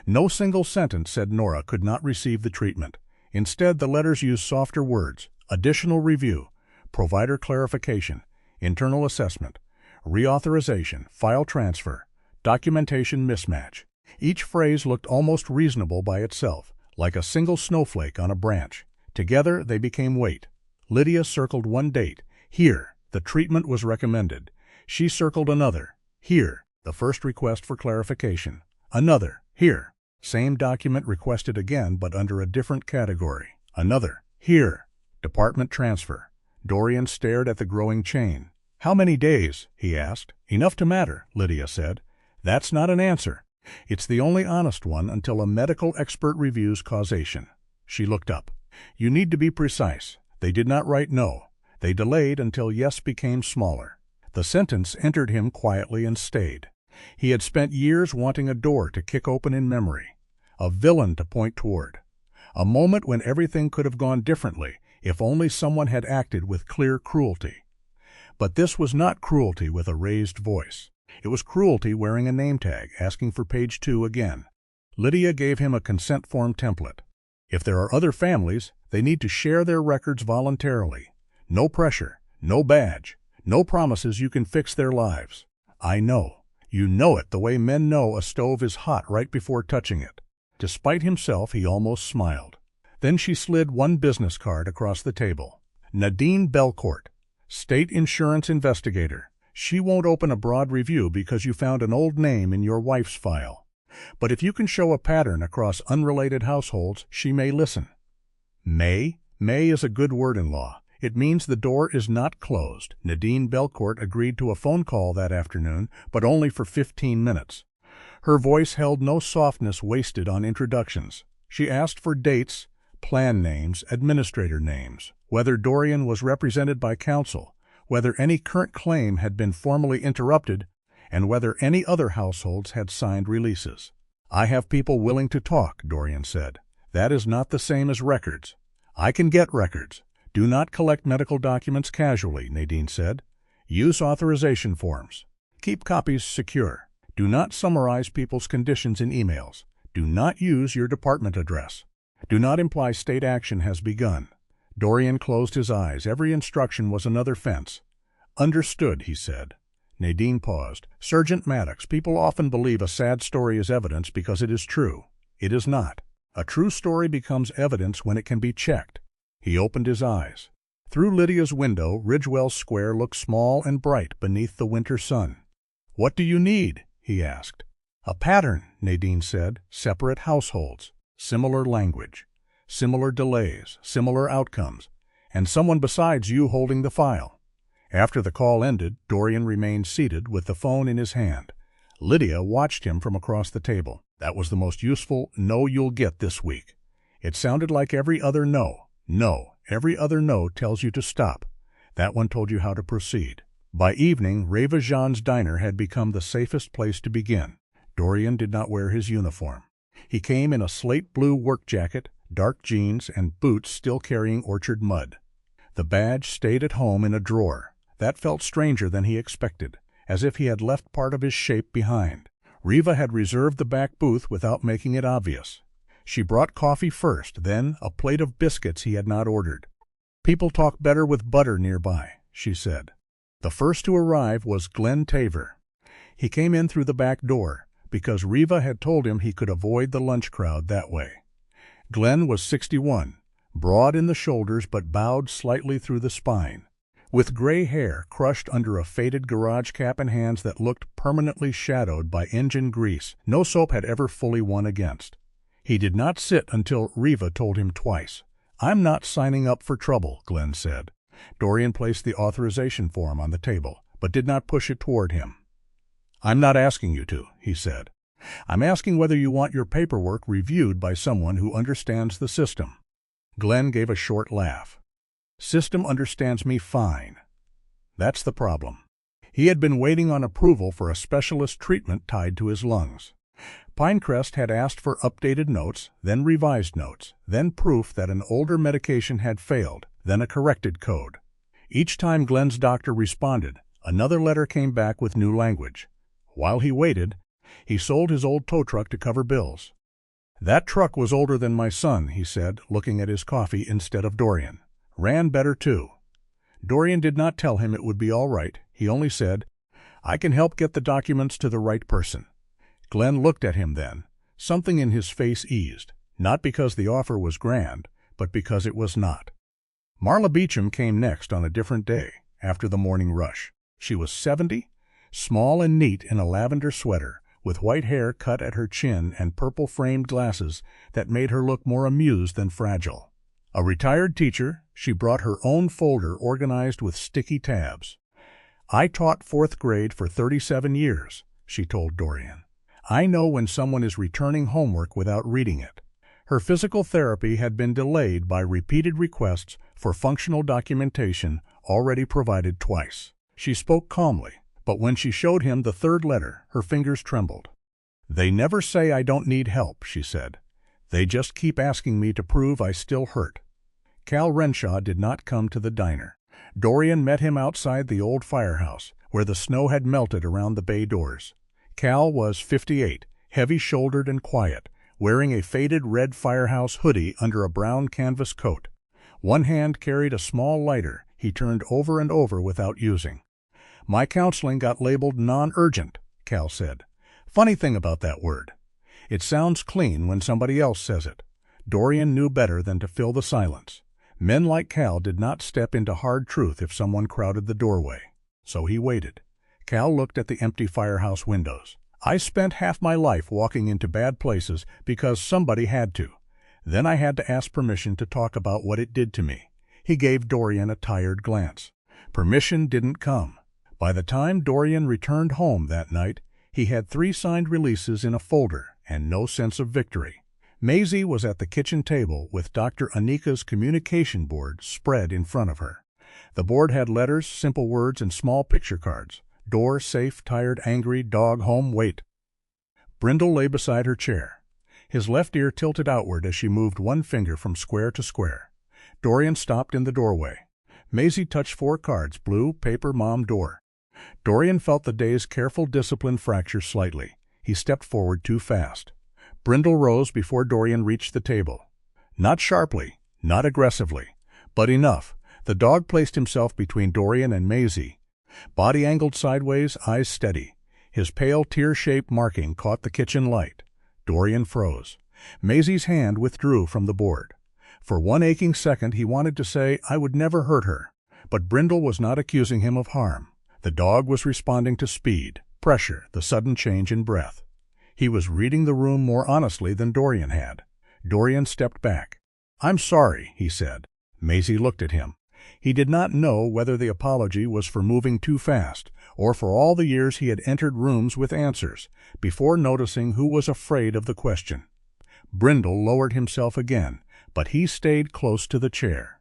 No single sentence said Nora could not receive the treatment. Instead, the letters used softer words: additional review, provider clarification, internal assessment, reauthorization, file transfer, documentation mismatch. Each phrase looked almost reasonable by itself, like a single snowflake on a branch. Together, they became weight. Lydia circled one date. Here, the treatment was recommended. She circled another. Here, the first request for clarification. Another. Here. Same document requested again, but under a different category. Another. Here. Department transfer. Dorian stared at the growing chain. How many days? He asked. Enough to matter, Lydia said. That's not an answer. It's the only honest one until a medical expert reviews causation. She looked up. You need to be precise. They did not write no. They delayed until yes became smaller. The sentence entered him quietly and stayed. He had spent years wanting a door to kick open in memory, a villain to point toward, a moment when everything could have gone differently if only someone had acted with clear cruelty. But this was not cruelty with a raised voice. It was cruelty wearing a name tag, asking for page 2 again. Lydia gave him a consent form template. If there are other families, they need to share their records voluntarily. No pressure, no badge, no promises you can fix their lives. I know. You know it the way men know a stove is hot right before touching it. Despite himself, he almost smiled. Then she slid one business card across the table. Nadine Belcourt, State Insurance Investigator. She won't open a broad review because you found an old name in your wife's file. But if you can show a pattern across unrelated households, she may listen. May? May is a good word in law. It means the door is not closed. Nadine Belcourt agreed to a phone call that afternoon, but only for 15 minutes. Her voice held no softness wasted on introductions. She asked for dates, plan names, administrator names, whether Dorian was represented by counsel, whether any current claim had been formally interrupted, and whether any other households had signed releases. I have people willing to talk, Dorian said. That is not the same as records. I can get records. Do not collect medical documents casually, Nadine said. Use authorization forms. Keep copies secure. Do not summarize people's conditions in emails. Do not use your department address. Do not imply state action has begun. Dorian closed his eyes. Every instruction was another fence. Understood, he said. Nadine paused. Sergeant Maddox, people often believe a sad story is evidence because it is true. It is not. A true story becomes evidence when it can be checked. He opened his eyes. Through Lydia's window, Ridgewell Square looked small and bright beneath the winter sun. What do you need? He asked. A pattern, Nadine said. Separate households. Similar language. Similar delays. Similar outcomes. And someone besides you holding the file. After the call ended, Dorian remained seated with the phone in his hand. Lydia watched him from across the table. That was the most useful no you'll get this week. It sounded like every other no. No. Every other no tells you to stop. That one told you how to proceed. By evening, Reva Jean's diner had become the safest place to begin. Dorian did not wear his uniform. He came in a slate blue work jacket, dark jeans, and boots still carrying orchard mud. The badge stayed at home in a drawer. That felt stranger than he expected, as if he had left part of his shape behind. Riva had reserved the back booth without making it obvious. She brought coffee first, then a plate of biscuits he had not ordered. "People talk better with butter nearby," she said. The first to arrive was Glenn Taver. He came in through the back door, because Riva had told him he could avoid the lunch crowd that way. Glenn was 61, broad in the shoulders but bowed slightly through the spine, with gray hair crushed under a faded garage cap and hands that looked permanently shadowed by engine grease no soap had ever fully won against. He did not sit until Riva told him twice. "I'm not signing up for trouble," Glenn said. Dorian placed the authorization form on the table, but did not push it toward him. "I'm not asking you to," he said. "I'm asking whether you want your paperwork reviewed by someone who understands the system." Glenn gave a short laugh. "System understands me fine. That's the problem." He had been waiting on approval for a specialist treatment tied to his lungs. Pinecrest had asked for updated notes, then revised notes, then proof that an older medication had failed, then a corrected code. Each time Glenn's doctor responded, another letter came back with new language. While he waited, he sold his old tow truck to cover bills. "That truck was older than my son," he said, looking at his coffee instead of Dorian. "Ran better, too." Dorian did not tell him it would be all right. He only said, "I can help get the documents to the right person." Glenn looked at him then. Something in his face eased, not because the offer was grand, but because it was not. Marla Beecham came next on a different day, after the morning rush. She was 70, small and neat in a lavender sweater, with white hair cut at her chin and purple-framed glasses that made her look more amused than fragile. A retired teacher, she brought her own folder organized with sticky tabs. "I taught 4th grade for 37 years, she told Dorian. "I know when someone is returning homework without reading it." Her physical therapy had been delayed by repeated requests for functional documentation already provided twice. She spoke calmly, but when she showed him the third letter, her fingers trembled. "They never say I don't need help," she said. "They just keep asking me to prove I still hurt." Cal Renshaw did not come to the diner. Dorian met him outside the old firehouse, where the snow had melted around the bay doors. Cal was 58, heavy-shouldered and quiet, wearing a faded red firehouse hoodie under a brown canvas coat. One hand carried a small lighter he turned over and over without using. "My counseling got labeled non-urgent," Cal said. "Funny thing about that word. It sounds clean when somebody else says it." Dorian knew better than to fill the silence. Men like Cal did not step into hard truth if someone crowded the doorway. So he waited. Cal looked at the empty firehouse windows. "I spent half my life walking into bad places because somebody had to. Then I had to ask permission to talk about what it did to me." He gave Dorian a tired glance. Permission didn't come. By the time Dorian returned home that night, he had 3 signed releases in a folder and no sense of victory. Maisie was at the kitchen table with Dr. Anika's communication board spread in front of her. The board had letters, simple words, and small picture cards. Door, safe, tired, angry, dog, home, wait. Brindle lay beside her chair. His left ear tilted outward as she moved one finger from square to square. Dorian stopped in the doorway. Maisie touched 4 cards, blue, paper, mom, door. Dorian felt the day's careful discipline fracture slightly. He stepped forward too fast. Brindle rose before Dorian reached the table. Not sharply, not aggressively, but enough. The dog placed himself between Dorian and Maisie. Body angled sideways, eyes steady. His pale tear-shaped marking caught the kitchen light. Dorian froze. Maisie's hand withdrew from the board. For one aching second he wanted to say, "I would never hurt her." But Brindle was not accusing him of harm. The dog was responding to speed, pressure, the sudden change in breath. He was reading the room more honestly than Dorian had. Dorian stepped back. "I'm sorry," he said. Maisie looked at him. He did not know whether the apology was for moving too fast, or for all the years he had entered rooms with answers, before noticing who was afraid of the question. Brindle lowered himself again, but he stayed close to the chair.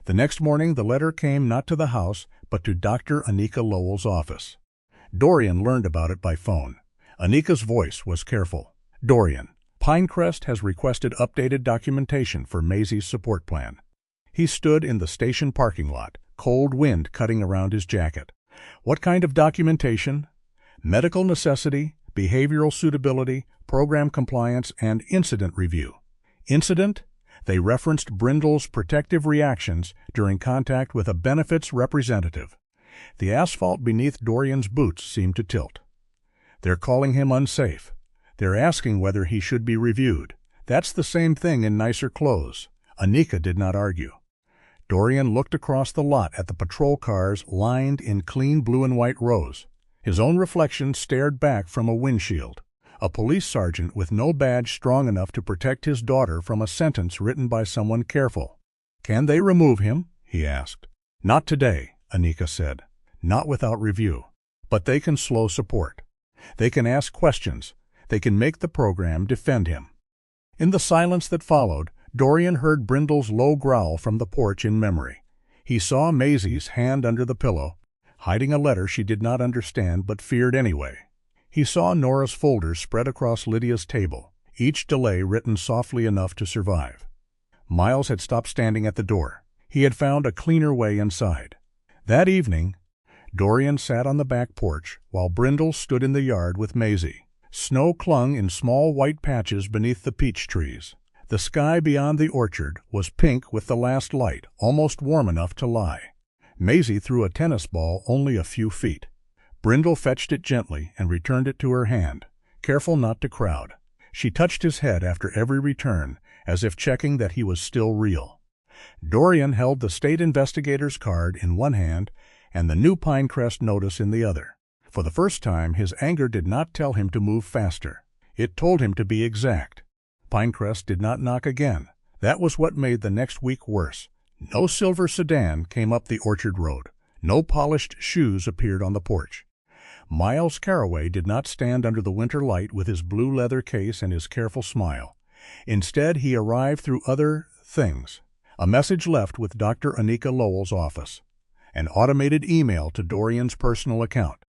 The next morning the letter came not to the house, but to Dr. Anika Lowell's office. Dorian learned about it by phone. Anika's voice was careful. "Dorian, Pinecrest has requested updated documentation for Maisie's support plan." He stood in the station parking lot, cold wind cutting around his jacket. What kind of documentation? Medical necessity, behavioral suitability, program compliance, and incident review. Incident? They referenced Brindle's protective reactions during contact with a benefits representative. The asphalt beneath Dorian's boots seemed to tilt. They're calling him unsafe. They're asking whether he should be reviewed. That's the same thing in nicer clothes. Anika did not argue. Dorian looked across the lot at the patrol cars lined in clean blue and white rows. His own reflection stared back from a windshield. A police sergeant with no badge strong enough to protect his daughter from a sentence written by someone careful. "Can they remove him?" he asked. "Not today," Anika said. "Not without review. But they can slow support. They can ask questions. They can make the program defend him." In the silence that followed, Dorian heard Brindle's low growl from the porch in memory. He saw Maisie's hand under the pillow, hiding a letter she did not understand but feared anyway. He saw Nora's folders spread across Lydia's table, each delay written softly enough to survive. Miles had stopped standing at the door. He had found a cleaner way inside. That evening, Dorian sat on the back porch while Brindle stood in the yard with Maisie. Snow clung in small white patches beneath the peach trees. The sky beyond the orchard was pink with the last light, almost warm enough to lie. Maisie threw a tennis ball only a few feet. Brindle fetched it gently and returned it to her hand, careful not to crowd. She touched his head after every return, as if checking that he was still real. Dorian held the state investigator's card in one hand and the new Pinecrest notice in the other. For the first time, his anger did not tell him to move faster. It told him to be exact. Pinecrest did not knock again. That was what made the next week worse. No silver sedan came up the orchard road. No polished shoes appeared on the porch. Miles Carraway did not stand under the winter light with his blue leather case and his careful smile. Instead, he arrived through other things. A message left with Dr. Anika Lowell's office. An automated email to Dorian's personal account.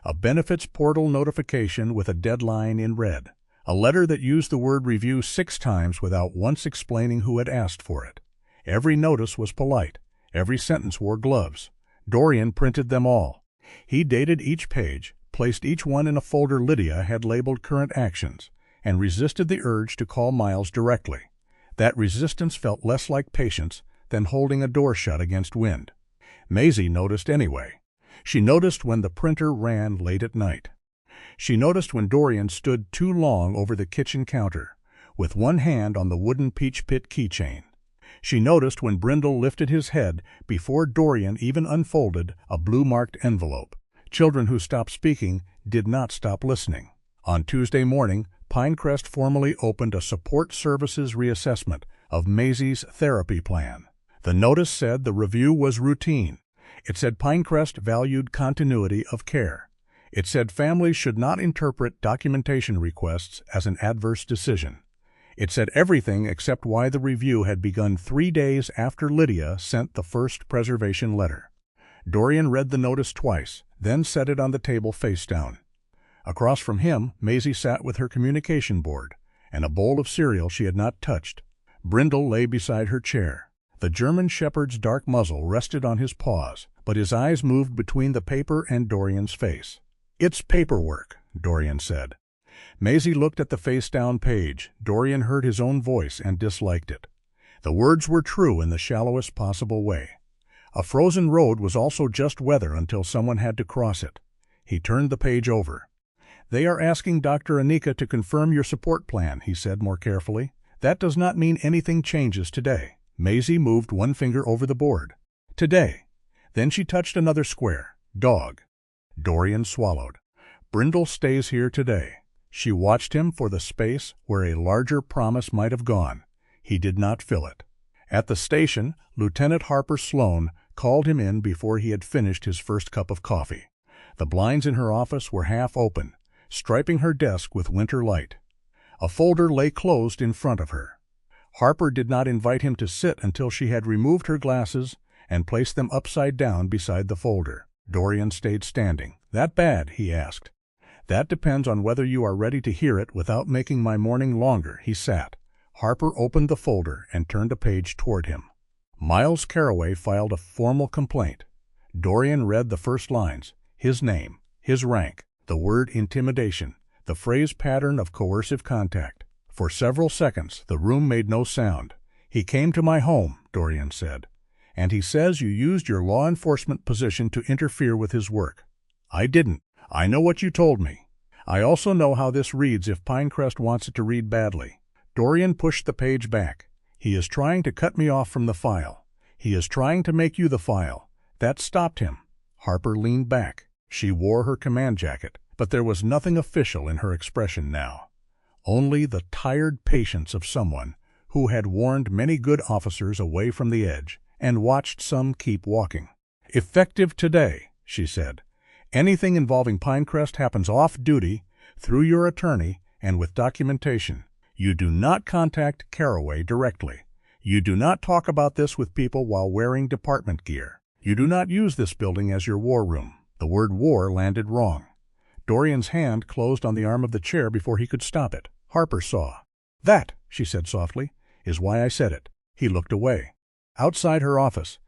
A benefits portal notification with a deadline in red. A letter that used the word review 6 times without once explaining who had asked for it. Every notice was polite. Every sentence wore gloves. Dorian printed them all. He dated each page, placed each one in a folder Lydia had labeled current actions, and resisted the urge to call Miles directly. That resistance felt less like patience than holding a door shut against wind. Maisie noticed anyway. She noticed when the printer ran late at night. She noticed when Dorian stood too long over the kitchen counter, with one hand on the wooden Peach Pit keychain. She noticed when Brindle lifted his head before Dorian even unfolded a blue-marked envelope. Children who stopped speaking did not stop listening. On Tuesday morning, Pinecrest formally opened a support services reassessment of Maisie's therapy plan. The notice said the review was routine. It said Pinecrest valued continuity of care. It said families should not interpret documentation requests as an adverse decision. It said everything except why the review had begun 3 days after Lydia sent the first preservation letter. Dorian read the notice twice, then set it on the table face down. Across from him, Maisie sat with her communication board and a bowl of cereal she had not touched. Brindle lay beside her chair. The German shepherd's dark muzzle rested on his paws, but his eyes moved between the paper and Dorian's face. "It's paperwork," Dorian said. Maisie looked at the face-down page. Dorian heard his own voice and disliked it. The words were true in the shallowest possible way. A frozen road was also just weather until someone had to cross it. He turned the page over. "They are asking Dr. Anika to confirm your support plan," he said more carefully. "That does not mean anything changes today." Maisie moved one finger over the board. "Today." Then she touched another square. "Dog." Dorian swallowed. "Brindle stays here today." She watched him for the space where a larger promise might have gone. He did not fill it. At the station, Lieutenant Harper Sloan called him in before he had finished his first cup of coffee. The blinds in her office were half open, striping her desk with winter light. A folder lay closed in front of her. Harper did not invite him to sit until she had removed her glasses and placed them upside down beside the folder. Dorian stayed standing. "That bad?" he asked. "That depends on whether you are ready to hear it without making my morning longer." He sat. Harper opened the folder and turned a page toward him. Miles Carraway filed a formal complaint. Dorian read the first lines, his name, his rank, the word intimidation, the phrase pattern of coercive contact. For several seconds, the room made no sound. "He came to my home," Dorian said, "and he says you used your law enforcement position to interfere with his work." "I didn't. I know what you told me. I also know how this reads if Pinecrest wants it to read badly." Dorian pushed the page back. "He is trying to cut me off from the file. He is trying to make you the file. That stopped him." Harper leaned back. She wore her command jacket, but there was nothing official in her expression now. Only the tired patience of someone who had warned many good officers away from the edge and watched some keep walking. "Effective today," she said. "Anything involving Pinecrest happens off-duty, through your attorney, and with documentation. You do not contact Carraway directly. You do not talk about this with people while wearing department gear. You do not use this building as your war room." The word war landed wrong. Dorian's hand closed on the arm of the chair before he could stop it. Harper saw. "That," she said softly, "is why I said it." He looked away. Outside her office,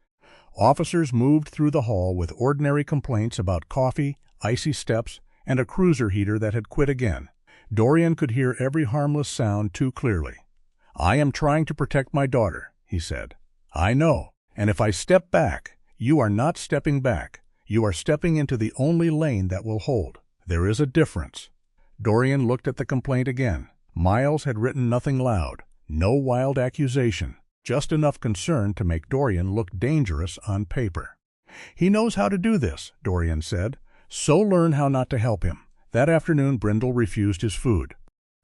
officers moved through the hall with ordinary complaints about coffee, icy steps, and a cruiser heater that had quit again. Dorian could hear every harmless sound too clearly. "I am trying to protect my daughter," he said. "I know, and if I step back, you are not stepping back. You are stepping into the only lane that will hold. There is a difference." Dorian looked at the complaint again. Miles had written nothing loud, no wild accusation, just enough concern to make Dorian look dangerous on paper. "He knows how to do this," Dorian said, "so learn how not to help him." That afternoon Brindle refused his food.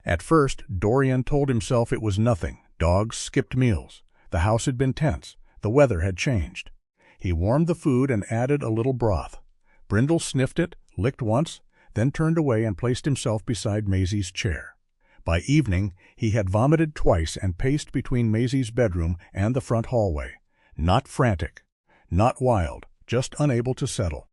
At first, Dorian told himself it was nothing. Dogs skipped meals. The house had been tense. The weather had changed. He warmed the food and added a little broth. Brindle sniffed it, licked once, then turned away and placed himself beside Maisie's chair. By evening, he had vomited twice and paced between Maisie's bedroom and the front hallway. Not frantic, not wild, just unable to settle.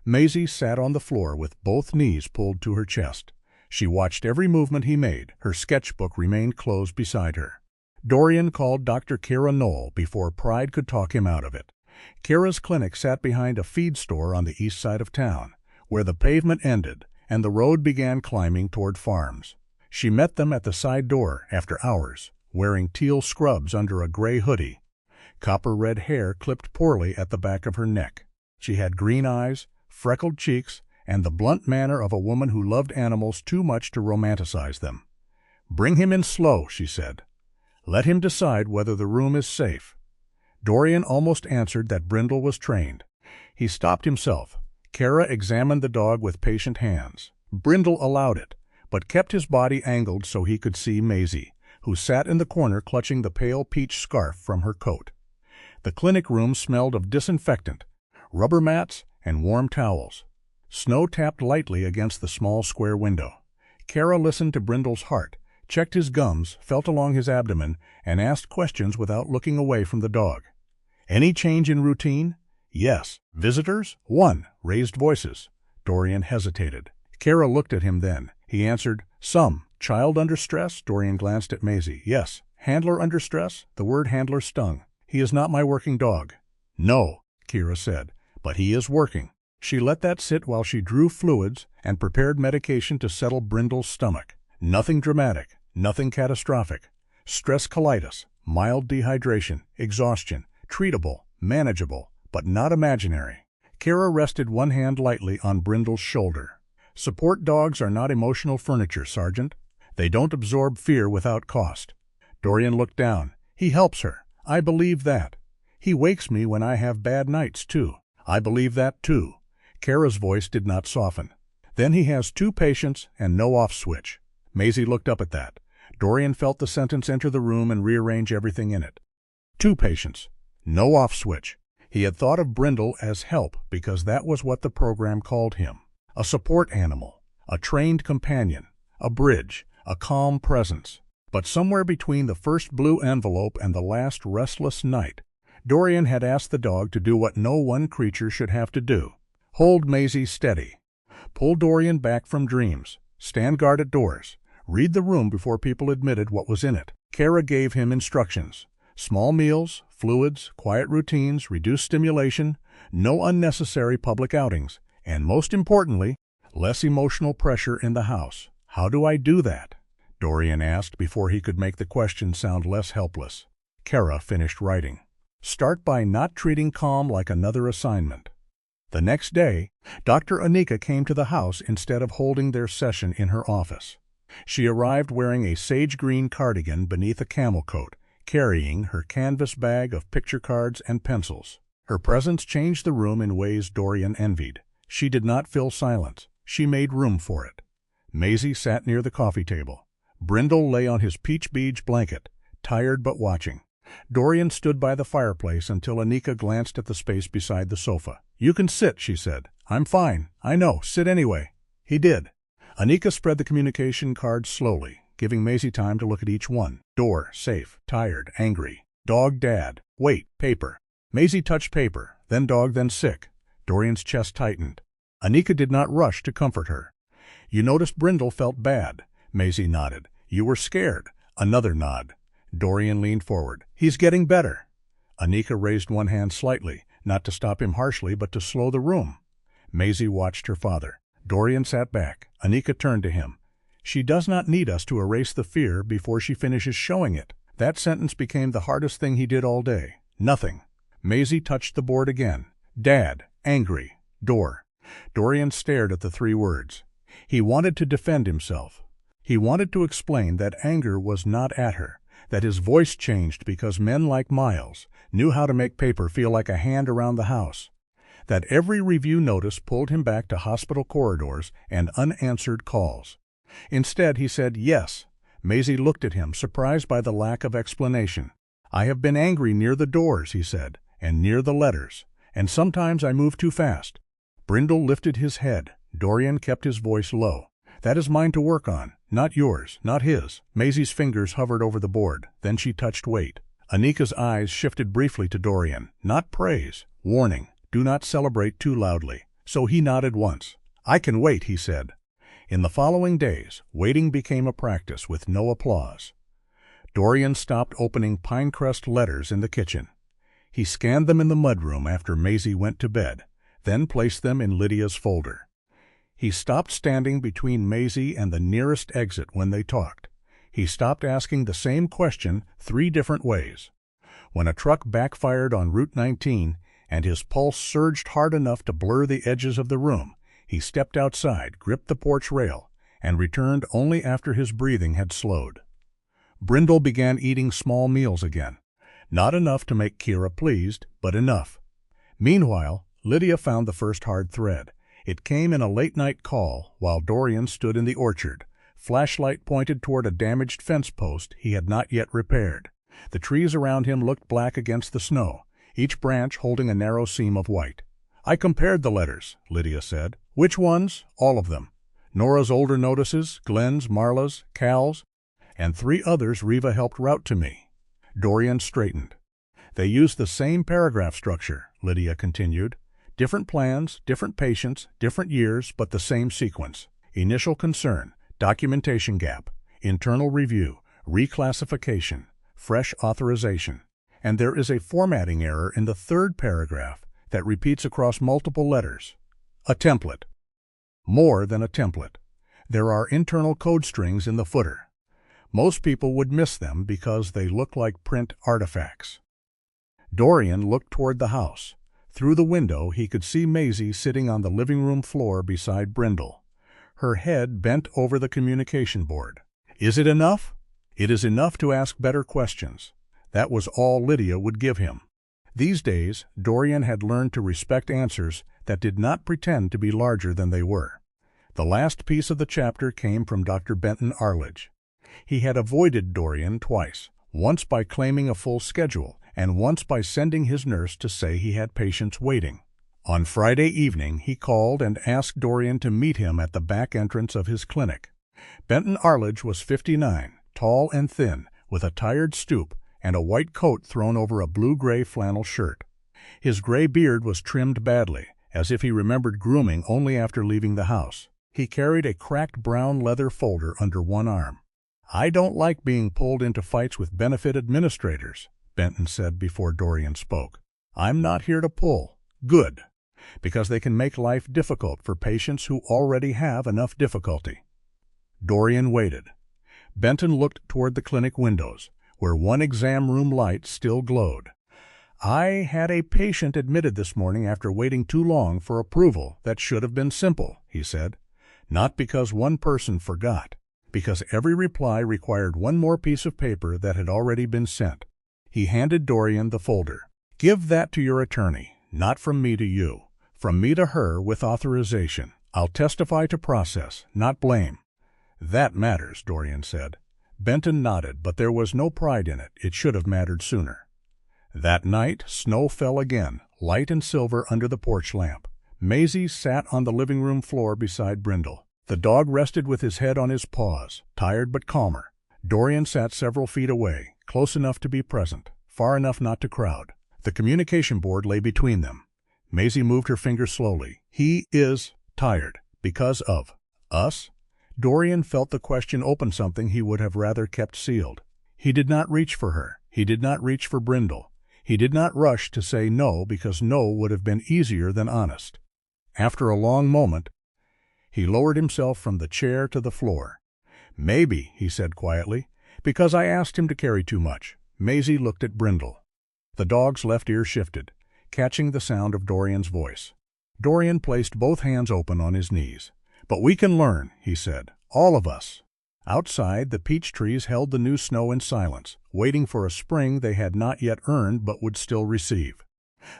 Maisie sat on the floor with both knees pulled to her chest. She watched every movement he made. Her sketchbook remained closed beside her. Dorian called Dr. Kira Knoll before pride could talk him out of it. Kira's clinic sat behind a feed store on the east side of town, where the pavement ended and the road began climbing toward farms. She met them at the side door after hours, wearing teal scrubs under a gray hoodie. Copper-red hair clipped poorly at the back of her neck. She had green eyes, freckled cheeks, and the blunt manner of a woman who loved animals too much to romanticize them. "Bring him in slow," she said. "Let him decide whether the room is safe." Dorian almost answered that Brindle was trained. He stopped himself. Kara examined the dog with patient hands. Brindle allowed it, but kept his body angled so he could see Maisie, who sat in the corner clutching the pale peach scarf from her coat. The clinic room smelled of disinfectant, rubber mats, and warm towels. Snow tapped lightly against the small square window. Kara listened to Brindle's heart, checked his gums, felt along his abdomen, and asked questions without looking away from the dog. "Any change in routine?" "Yes." "Visitors?" "One." Raised voices. Dorian hesitated. Kara looked at him then. He answered, "Some." "Child under stress?" Dorian glanced at Maisie. "Yes." "Handler under stress?" The word handler stung. "He is not my working dog." "No," Kira said, "but he is working." She let that sit while she drew fluids and prepared medication to settle Brindle's stomach. Nothing dramatic, nothing catastrophic. Stress colitis, mild dehydration, exhaustion, treatable, manageable, but not imaginary. Kara rested one hand lightly on Brindle's shoulder. "Support dogs are not emotional furniture, Sergeant. They don't absorb fear without cost." Dorian looked down. "He helps her. I believe that. He wakes me when I have bad nights, too." "I believe that, too." Kara's voice did not soften. "Then he has 2 patients and no off switch." Maisie looked up at that. Dorian felt the sentence enter the room and rearrange everything in it. 2 patients. No off switch. He had thought of Brindle as help because that was what the program called him. A support animal, a trained companion, a bridge, a calm presence. But somewhere between the first blue envelope and the last restless night, Dorian had asked the dog to do what no one creature should have to do. Hold Maisie steady. Pull Dorian back from dreams. Stand guard at doors. Read the room before people admitted what was in it. Kara gave him instructions. Small meals, fluids, quiet routines, reduced stimulation, no unnecessary public outings, and most importantly, less emotional pressure in the house. How do I do that? Dorian asked before he could make the question sound less helpless. Kara finished writing. Start by not treating calm like another assignment. The next day, Dr. Anika came to the house instead of holding their session in her office. She arrived wearing a sage green cardigan beneath a camel coat, carrying her canvas bag of picture cards and pencils. Her presence changed the room in ways Dorian envied. She did not fill silence. She made room for it. Maisie sat near the coffee table. Brindle lay on his peach beige blanket, tired but watching. Dorian stood by the fireplace until Anika glanced at the space beside the sofa. You can sit, she said. I'm fine. I know. Sit anyway. He did. Anika spread the communication cards slowly, giving Maisie time to look at each one. Door, safe, tired, angry. Dog, dad. Wait, paper. Maisie touched paper, then dog, then sick. Dorian's chest tightened. Anika did not rush to comfort her. You noticed Brindle felt bad. Maisie nodded. You were scared. Another nod. Dorian leaned forward. He's getting better. Anika raised one hand slightly, not to stop him harshly, but to slow the room. Maisie watched her father. Dorian sat back. Anika turned to him. She does not need us to erase the fear before she finishes showing it. That sentence became the hardest thing he did all day. Nothing. Maisie touched the board again. Dad, angry, door. Dorian stared at the three words. He wanted to defend himself. He wanted to explain that anger was not at her, that his voice changed because men like Miles knew how to make paper feel like a hand around the house, that every review notice pulled him back to hospital corridors and unanswered calls. Instead, he said yes. Maisie looked at him, surprised by the lack of explanation. I have been angry near the doors, he said, and near the letters, and sometimes I move too fast. Brindle lifted his head. Dorian kept his voice low. That is mine to work on, not yours, not his. Maisie's fingers hovered over the board. Then she touched weight. Anika's eyes shifted briefly to Dorian. Not praise. Warning. Do not celebrate too loudly. So he nodded once. I can wait, he said. In the following days, waiting became a practice with no applause. Dorian stopped opening Pinecrest letters in the kitchen. He scanned them in the mudroom after Maisie went to bed, then placed them in Lydia's folder. He stopped standing between Maisie and the nearest exit when they talked. He stopped asking the same question 3 different ways. When a truck backfired on Route 19 and his pulse surged hard enough to blur the edges of the room, he stepped outside, gripped the porch rail, and returned only after his breathing had slowed. Brindle began eating small meals again. Not enough to make Kira pleased, but enough. Meanwhile, Lydia found the first hard thread. It came in a late-night call while Dorian stood in the orchard. Flashlight pointed toward a damaged fence post he had not yet repaired. The trees around him looked black against the snow, each branch holding a narrow seam of white. I compared the letters, Lydia said. Which ones? All of them. Nora's older notices, Glenn's, Marla's, Cal's, and 3 others Riva helped route to me. Dorian straightened. They used the same paragraph structure, Lydia continued. Different plans, different patients, different years, but the same sequence. Initial concern, documentation gap, internal review, reclassification, fresh authorization. And there is a formatting error in the 3rd paragraph that repeats across multiple letters. A template. More than a template. There are internal code strings in the footer. Most people would miss them because they look like print artifacts. Dorian looked toward the house. Through the window, he could see Maisie sitting on the living room floor beside Brindle, her head bent over the communication board. Is it enough? It is enough to ask better questions. That was all Lydia would give him. These days, Dorian had learned to respect answers that did not pretend to be larger than they were. The last piece of the chapter came from Dr. Benton Arledge. He had avoided Dorian twice, once by claiming a full schedule, and once by sending his nurse to say he had patients waiting. On Friday evening, he called and asked Dorian to meet him at the back entrance of his clinic. Benton Arledge was 59, tall and thin, with a tired stoop and a white coat thrown over a blue-gray flannel shirt. His gray beard was trimmed badly, as if he remembered grooming only after leaving the house. He carried a cracked brown leather folder under one arm. I don't like being pulled into fights with benefit administrators, Benton said before Dorian spoke. "I'm not here to pull. Good. Because they can make life difficult for patients who already have enough difficulty." Dorian waited. Benton looked toward the clinic windows, where one exam room light still glowed. "I had a patient admitted this morning after waiting too long for approval that should have been simple," he said. "Not because one person forgot, because every reply required one more piece of paper that had already been sent." He handed Dorian the folder. "Give that to your attorney, not from me to you. From me to her with authorization. I'll testify to process, not blame." "That matters," Dorian said. Benton nodded, but there was no pride in it. It should have mattered sooner. That night, snow fell again, light and silver under the porch lamp. Maisie sat on the living room floor beside Brindle. The dog rested with his head on his paws, tired but calmer. Dorian sat several feet away, close enough to be present, far enough not to crowd. The communication board lay between them. Maisie moved her finger slowly. "He is tired. Because of us?" Dorian felt the question open something he would have rather kept sealed. He did not reach for her. He did not reach for Brindle. He did not rush to say no because no would have been easier than honest. After a long moment, he lowered himself from the chair to the floor. "Maybe," he said quietly, "because I asked him to carry too much." Maisie looked at Brindle. The dog's left ear shifted, catching the sound of Dorian's voice. Dorian placed both hands open on his knees. "But we can learn," he said. "All of us." Outside, the peach trees held the new snow in silence, waiting for a spring they had not yet earned but would still receive.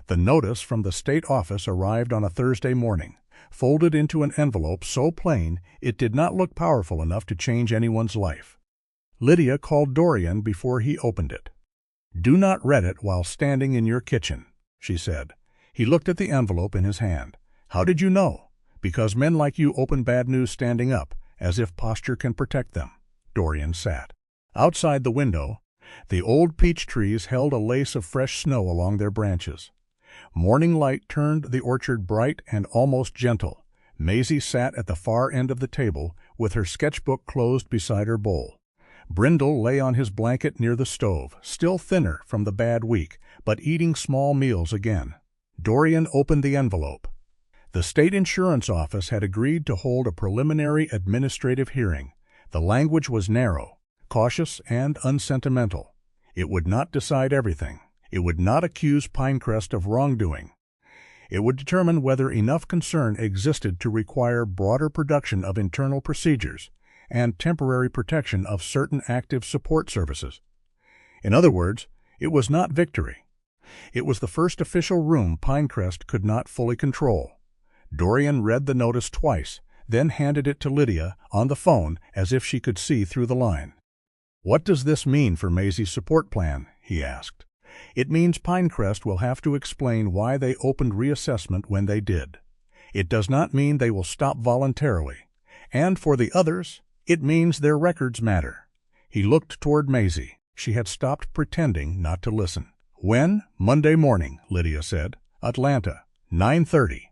The notice from the state office arrived on a Thursday morning, folded into an envelope so plain it did not look powerful enough to change anyone's life. Lydia called Dorian before he opened it. "Do not read it while standing in your kitchen," she said. He looked at the envelope in his hand. "How did you know?" "Because men like you open bad news standing up, as if posture can protect them." Dorian sat. Outside the window, the old peach trees held a lace of fresh snow along their branches. Morning light turned the orchard bright and almost gentle. Maisie sat at the far end of the table, with her sketchbook closed beside her bowl. Brindle lay on his blanket near the stove, still thinner from the bad week, but eating small meals again. Dorian opened the envelope. The state insurance office had agreed to hold a preliminary administrative hearing. The language was narrow, cautious, and unsentimental. It would not decide everything. It would not accuse Pinecrest of wrongdoing. It would determine whether enough concern existed to require broader production of internal procedures and temporary protection of certain active support services. In other words, it was not victory. It was the first official room Pinecrest could not fully control. Dorian read the notice twice, then handed it to Lydia on the phone as if she could see through the line. "What does this mean for Maisie's support plan?" he asked. "It means Pinecrest will have to explain why they opened reassessment when they did. It does not mean they will stop voluntarily. And for the others, it means their records matter." He looked toward Maisie. She had stopped pretending not to listen. "When?" "Monday morning," Lydia said. "Atlanta, 9:30.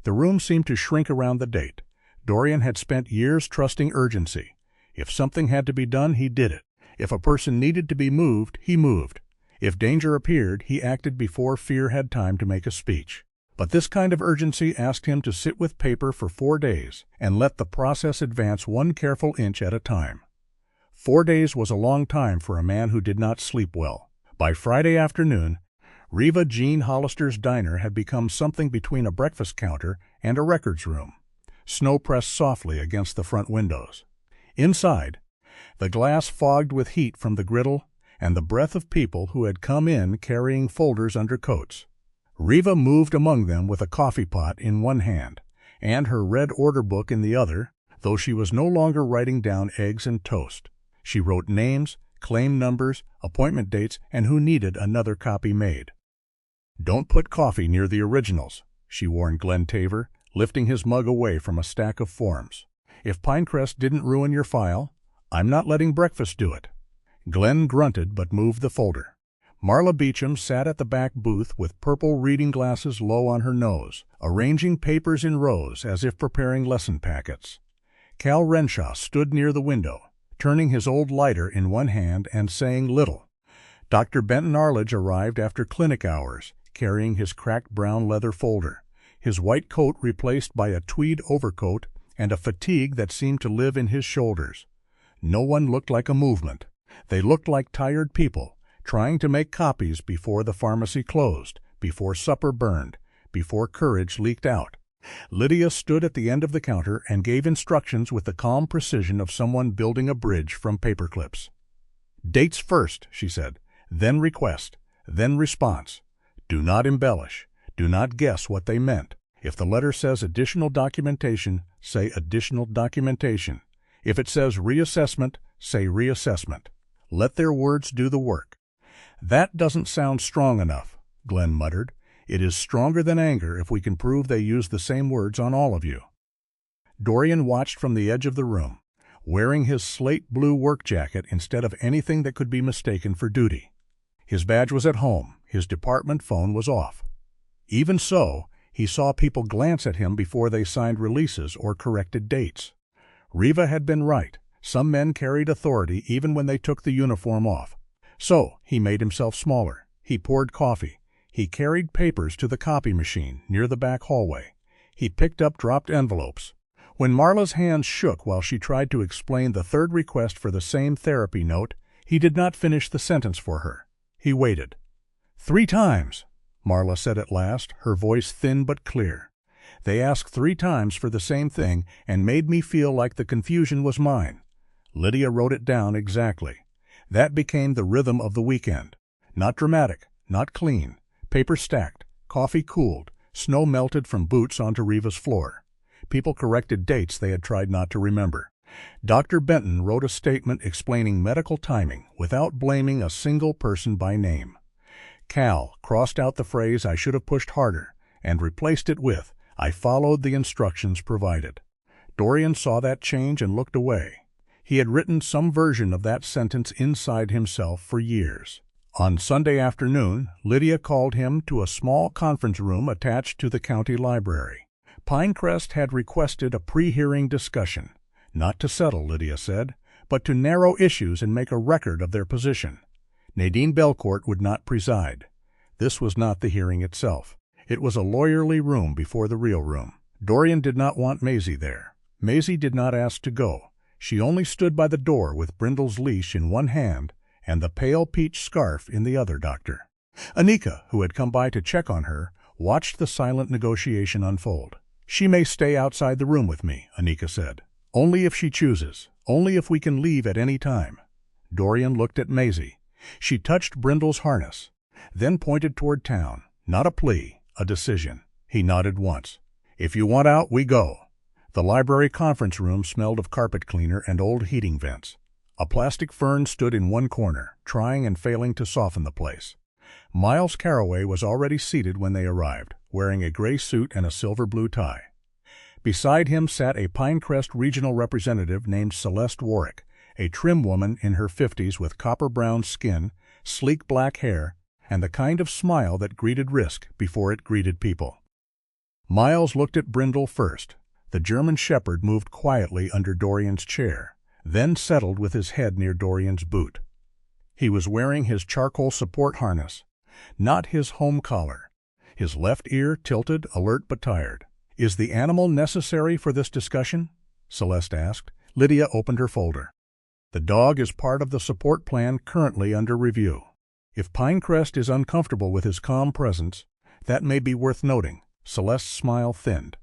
The room seemed to shrink around the date. Dorian had spent years trusting urgency. If something had to be done, he did it. If a person needed to be moved, he moved. If danger appeared, he acted before fear had time to make a speech. But this kind of urgency asked him to sit with paper for 4 days and let the process advance one careful inch at a time. 4 days was a long time for a man who did not sleep well. By Friday afternoon, Reva Jean Hollister's diner had become something between a breakfast counter and a records room. Snow pressed softly against the front windows. Inside, the glass fogged with heat from the griddle and the breath of people who had come in carrying folders under coats. Reva moved among them with a coffee pot in one hand and her red order book in the other, though she was no longer writing down eggs and toast. She wrote names, claim numbers, appointment dates, and who needed another copy made. "Don't put coffee near the originals," she warned Glenn Taver, lifting his mug away from a stack of forms. "If Pinecrest didn't ruin your file, I'm not letting breakfast do it." Glenn grunted but moved the folder. Marla Beecham sat at the back booth with purple reading glasses low on her nose, arranging papers in rows as if preparing lesson packets. Cal Renshaw stood near the window, turning his old lighter in one hand and saying little. Dr. Benton Arledge arrived after clinic hours, carrying his cracked brown leather folder, his white coat replaced by a tweed overcoat and a fatigue that seemed to live in his shoulders. No one looked like a movement. They looked like tired people, trying to make copies before the pharmacy closed, before supper burned, before courage leaked out. Lydia stood at the end of the counter and gave instructions with the calm precision of someone building a bridge from paperclips. "Dates first," she said, "then request, then response. Do not embellish. Do not guess what they meant. If the letter says additional documentation, say additional documentation. If it says reassessment, say reassessment. Let their words do the work." "That doesn't sound strong enough," Glenn muttered. "It is stronger than anger if we can prove they used the same words on all of you." Dorian watched from the edge of the room, wearing his slate blue work jacket instead of anything that could be mistaken for duty. His badge was at home, his department phone was off. Even so, he saw people glance at him before they signed releases or corrected dates. Riva had been right. Some men carried authority even when they took the uniform off. So, he made himself smaller. He poured coffee. He carried papers to the copy machine near the back hallway. He picked up dropped envelopes. When Marla's hands shook while she tried to explain the third request for the same therapy note, he did not finish the sentence for her. He waited. "3 times," Marla said at last, her voice thin but clear. "They asked 3 times for the same thing and made me feel like the confusion was mine." Lydia wrote it down exactly. That became the rhythm of the weekend. Not dramatic, not clean. Paper stacked, coffee cooled, snow melted from boots onto Riva's floor. People corrected dates they had tried not to remember. Dr. Benton wrote a statement explaining medical timing without blaming a single person by name. Cal crossed out the phrase "I should have pushed harder" and replaced it with "I followed the instructions provided." Dorian saw that change and looked away. He had written some version of that sentence inside himself for years. On Sunday afternoon, Lydia called him to a small conference room attached to the county library. Pinecrest had requested a pre-hearing discussion, not to settle, Lydia said, but to narrow issues and make a record of their position. Nadine Belcourt would not preside. This was not the hearing itself. It was a lawyerly room before the real room. Dorian did not want Maisie there. Maisie did not ask to go. She only stood by the door with Brindle's leash in one hand and the pale peach scarf in the other. Doctor Anika, who had come by to check on her, watched the silent negotiation unfold. "She may stay outside the room with me," Anika said. "Only if she chooses. Only if we can leave at any time." Dorian looked at Maisie. She touched Brindle's harness, then pointed toward town. Not a plea, a decision. He nodded once. "If you want out, we go." The library conference room smelled of carpet cleaner and old heating vents. A plastic fern stood in one corner, trying and failing to soften the place. Miles Carraway was already seated when they arrived, wearing a gray suit and a silver-blue tie. Beside him sat a Pinecrest regional representative named Celeste Warwick, a trim woman in her 50s with copper-brown skin, sleek black hair, and the kind of smile that greeted risk before it greeted people. Miles looked at Brindle first. The German shepherd moved quietly under Dorian's chair, then settled with his head near Dorian's boot. He was wearing his charcoal support harness, not his home collar. His left ear tilted, alert but tired. "Is the animal necessary for this discussion?" Celeste asked. Lydia opened her folder. "The dog is part of the support plan currently under review. If Pinecrest is uncomfortable with his calm presence, that may be worth noting." Celeste's smile thinned.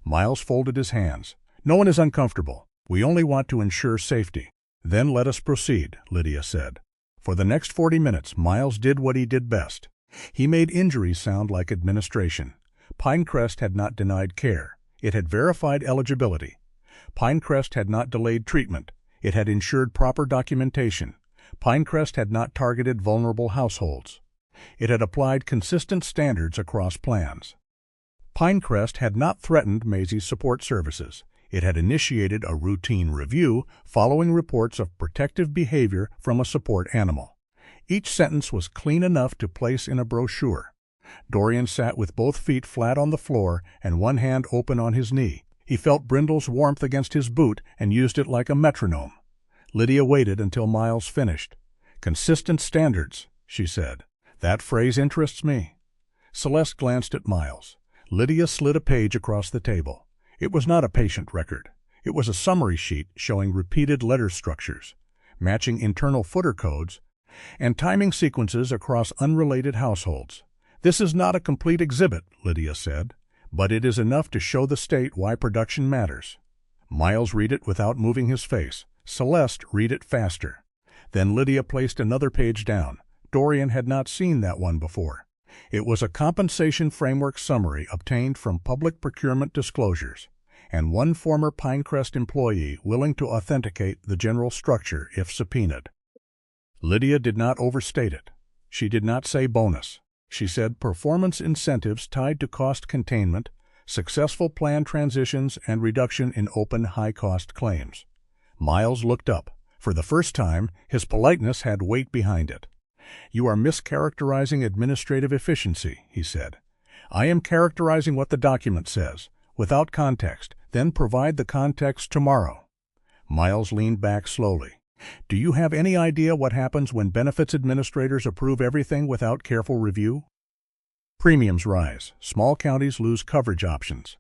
Miles folded his hands. "No one is uncomfortable. We only want to ensure safety." "Then let us proceed," Lydia said. For the next 40 minutes, Miles did what he did best. He made injuries sound like administration. Pinecrest had not denied care. It had verified eligibility. Pinecrest had not delayed treatment. It had ensured proper documentation. Pinecrest had not targeted vulnerable households. It had applied consistent standards across plans. Pinecrest had not threatened Maisie's support services. It had initiated a routine review following reports of protective behavior from a support animal. Each sentence was clean enough to place in a brochure. Dorian sat with both feet flat on the floor and one hand open on his knee. He felt Brindle's warmth against his boot and used it like a metronome. Lydia waited until Miles finished. Consistent standards. she said. "That phrase interests me." Celeste glanced at Miles. Lydia slid a page across the table. It was not a patient record. It was a summary sheet showing repeated letter structures, matching internal footer codes, and timing sequences across unrelated households. "This is not a complete exhibit," Lydia said, "but it is enough to show the state why production matters." Miles read it without moving his face. Celeste read it faster. Then Lydia placed another page down. Dorian had not seen that one before. It was a compensation framework summary obtained from public procurement disclosures, and one former Pinecrest employee willing to authenticate the general structure if subpoenaed. Lydia did not overstate it. She did not say bonus. She said performance incentives tied to cost containment, successful plan transitions, and reduction in open high-cost claims. Miles looked up. For the first time, his politeness had weight behind it. "You are mischaracterizing administrative efficiency," he said. "I am characterizing what the document says, without context. Then provide the context tomorrow." Miles leaned back slowly. "Do you have any idea what happens when benefits administrators approve everything without careful review? Premiums rise. Small counties lose coverage options.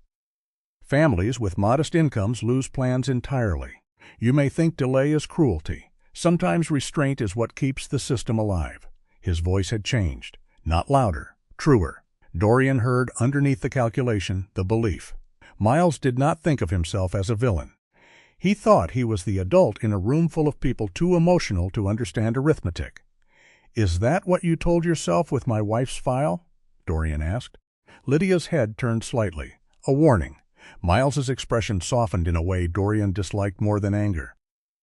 Families with modest incomes lose plans entirely. You may think delay is cruelty. Sometimes restraint is what keeps the system alive." His voice had changed. Not louder, truer. Dorian heard underneath the calculation the belief. Miles did not think of himself as a villain. He thought he was the adult in a room full of people too emotional to understand arithmetic. "Is that what you told yourself with my wife's file?" Dorian asked. Lydia's head turned slightly. A warning. Miles's expression softened in a way Dorian disliked more than anger.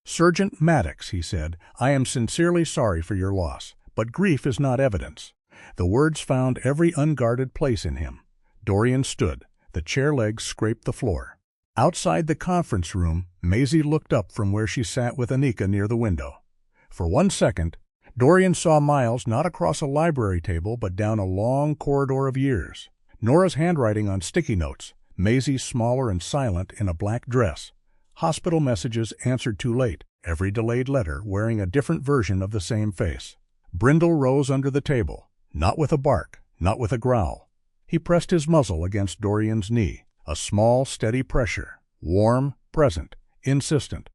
"Sergeant Maddox," he said, "I am sincerely sorry for your loss, but grief is not evidence." The words found every unguarded place in him. Dorian stood. The chair legs scraped the floor. Outside the conference room, Maisie looked up from where she sat with Anika near the window. For 1 second, Dorian saw Miles not across a library table but down a long corridor of years. Nora's handwriting on sticky notes, Maisie smaller and silent in a black dress. Hospital messages answered too late, every delayed letter wearing a different version of the same face. Brindle rose under the table, not with a bark, not with a growl. He pressed his muzzle against Dorian's knee, a small, steady pressure, warm, present, insistent.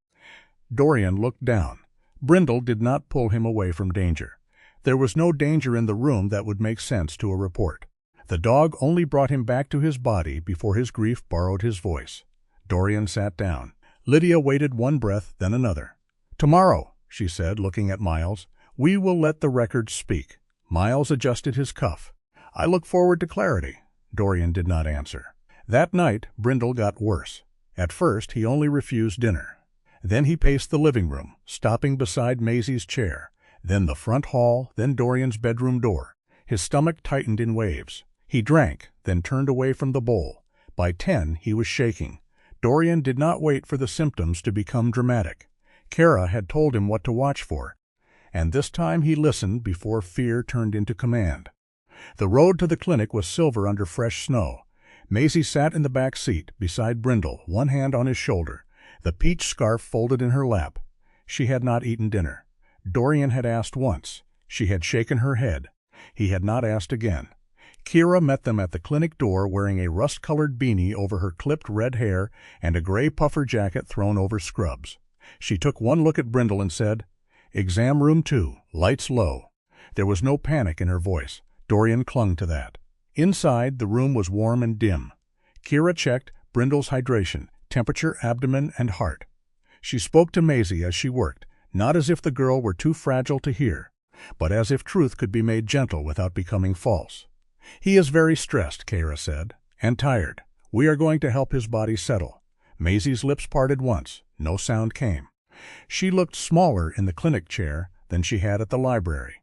Dorian looked down. Brindle did not pull him away from danger. There was no danger in the room that would make sense to a report. The dog only brought him back to his body before his grief borrowed his voice. Dorian sat down. Lydia waited one breath, then another. "Tomorrow," she said, looking at Miles, "we will let the records speak." Miles adjusted his cuff. "I look forward to clarity." Dorian did not answer. That night, Brindle got worse. At first, he only refused dinner. Then he paced the living room, stopping beside Maisie's chair, then the front hall, then Dorian's bedroom door. His stomach tightened in waves. He drank, then turned away from the bowl. By 10, he was shaking. Dorian did not wait for the symptoms to become dramatic. Kara had told him what to watch for, and this time he listened before fear turned into command. The road to the clinic was silver under fresh snow. Maisie sat in the back seat, beside Brindle, one hand on his shoulder, the peach scarf folded in her lap. She had not eaten dinner. Dorian had asked once. She had shaken her head. He had not asked again. Kira met them at the clinic door wearing a rust-colored beanie over her clipped red hair and a gray puffer jacket thrown over scrubs. She took one look at Brindle and said, "Exam room 2, lights low." There was no panic in her voice. Dorian clung to that. Inside, the room was warm and dim. Kira checked Brindle's hydration, temperature, abdomen, and heart. She spoke to Maisie as she worked, not as if the girl were too fragile to hear, but as if truth could be made gentle without becoming false. "He is very stressed," Kira said, "and tired. We are going to help his body settle." Maisie's lips parted once. No sound came. She looked smaller in the clinic chair than she had at the library.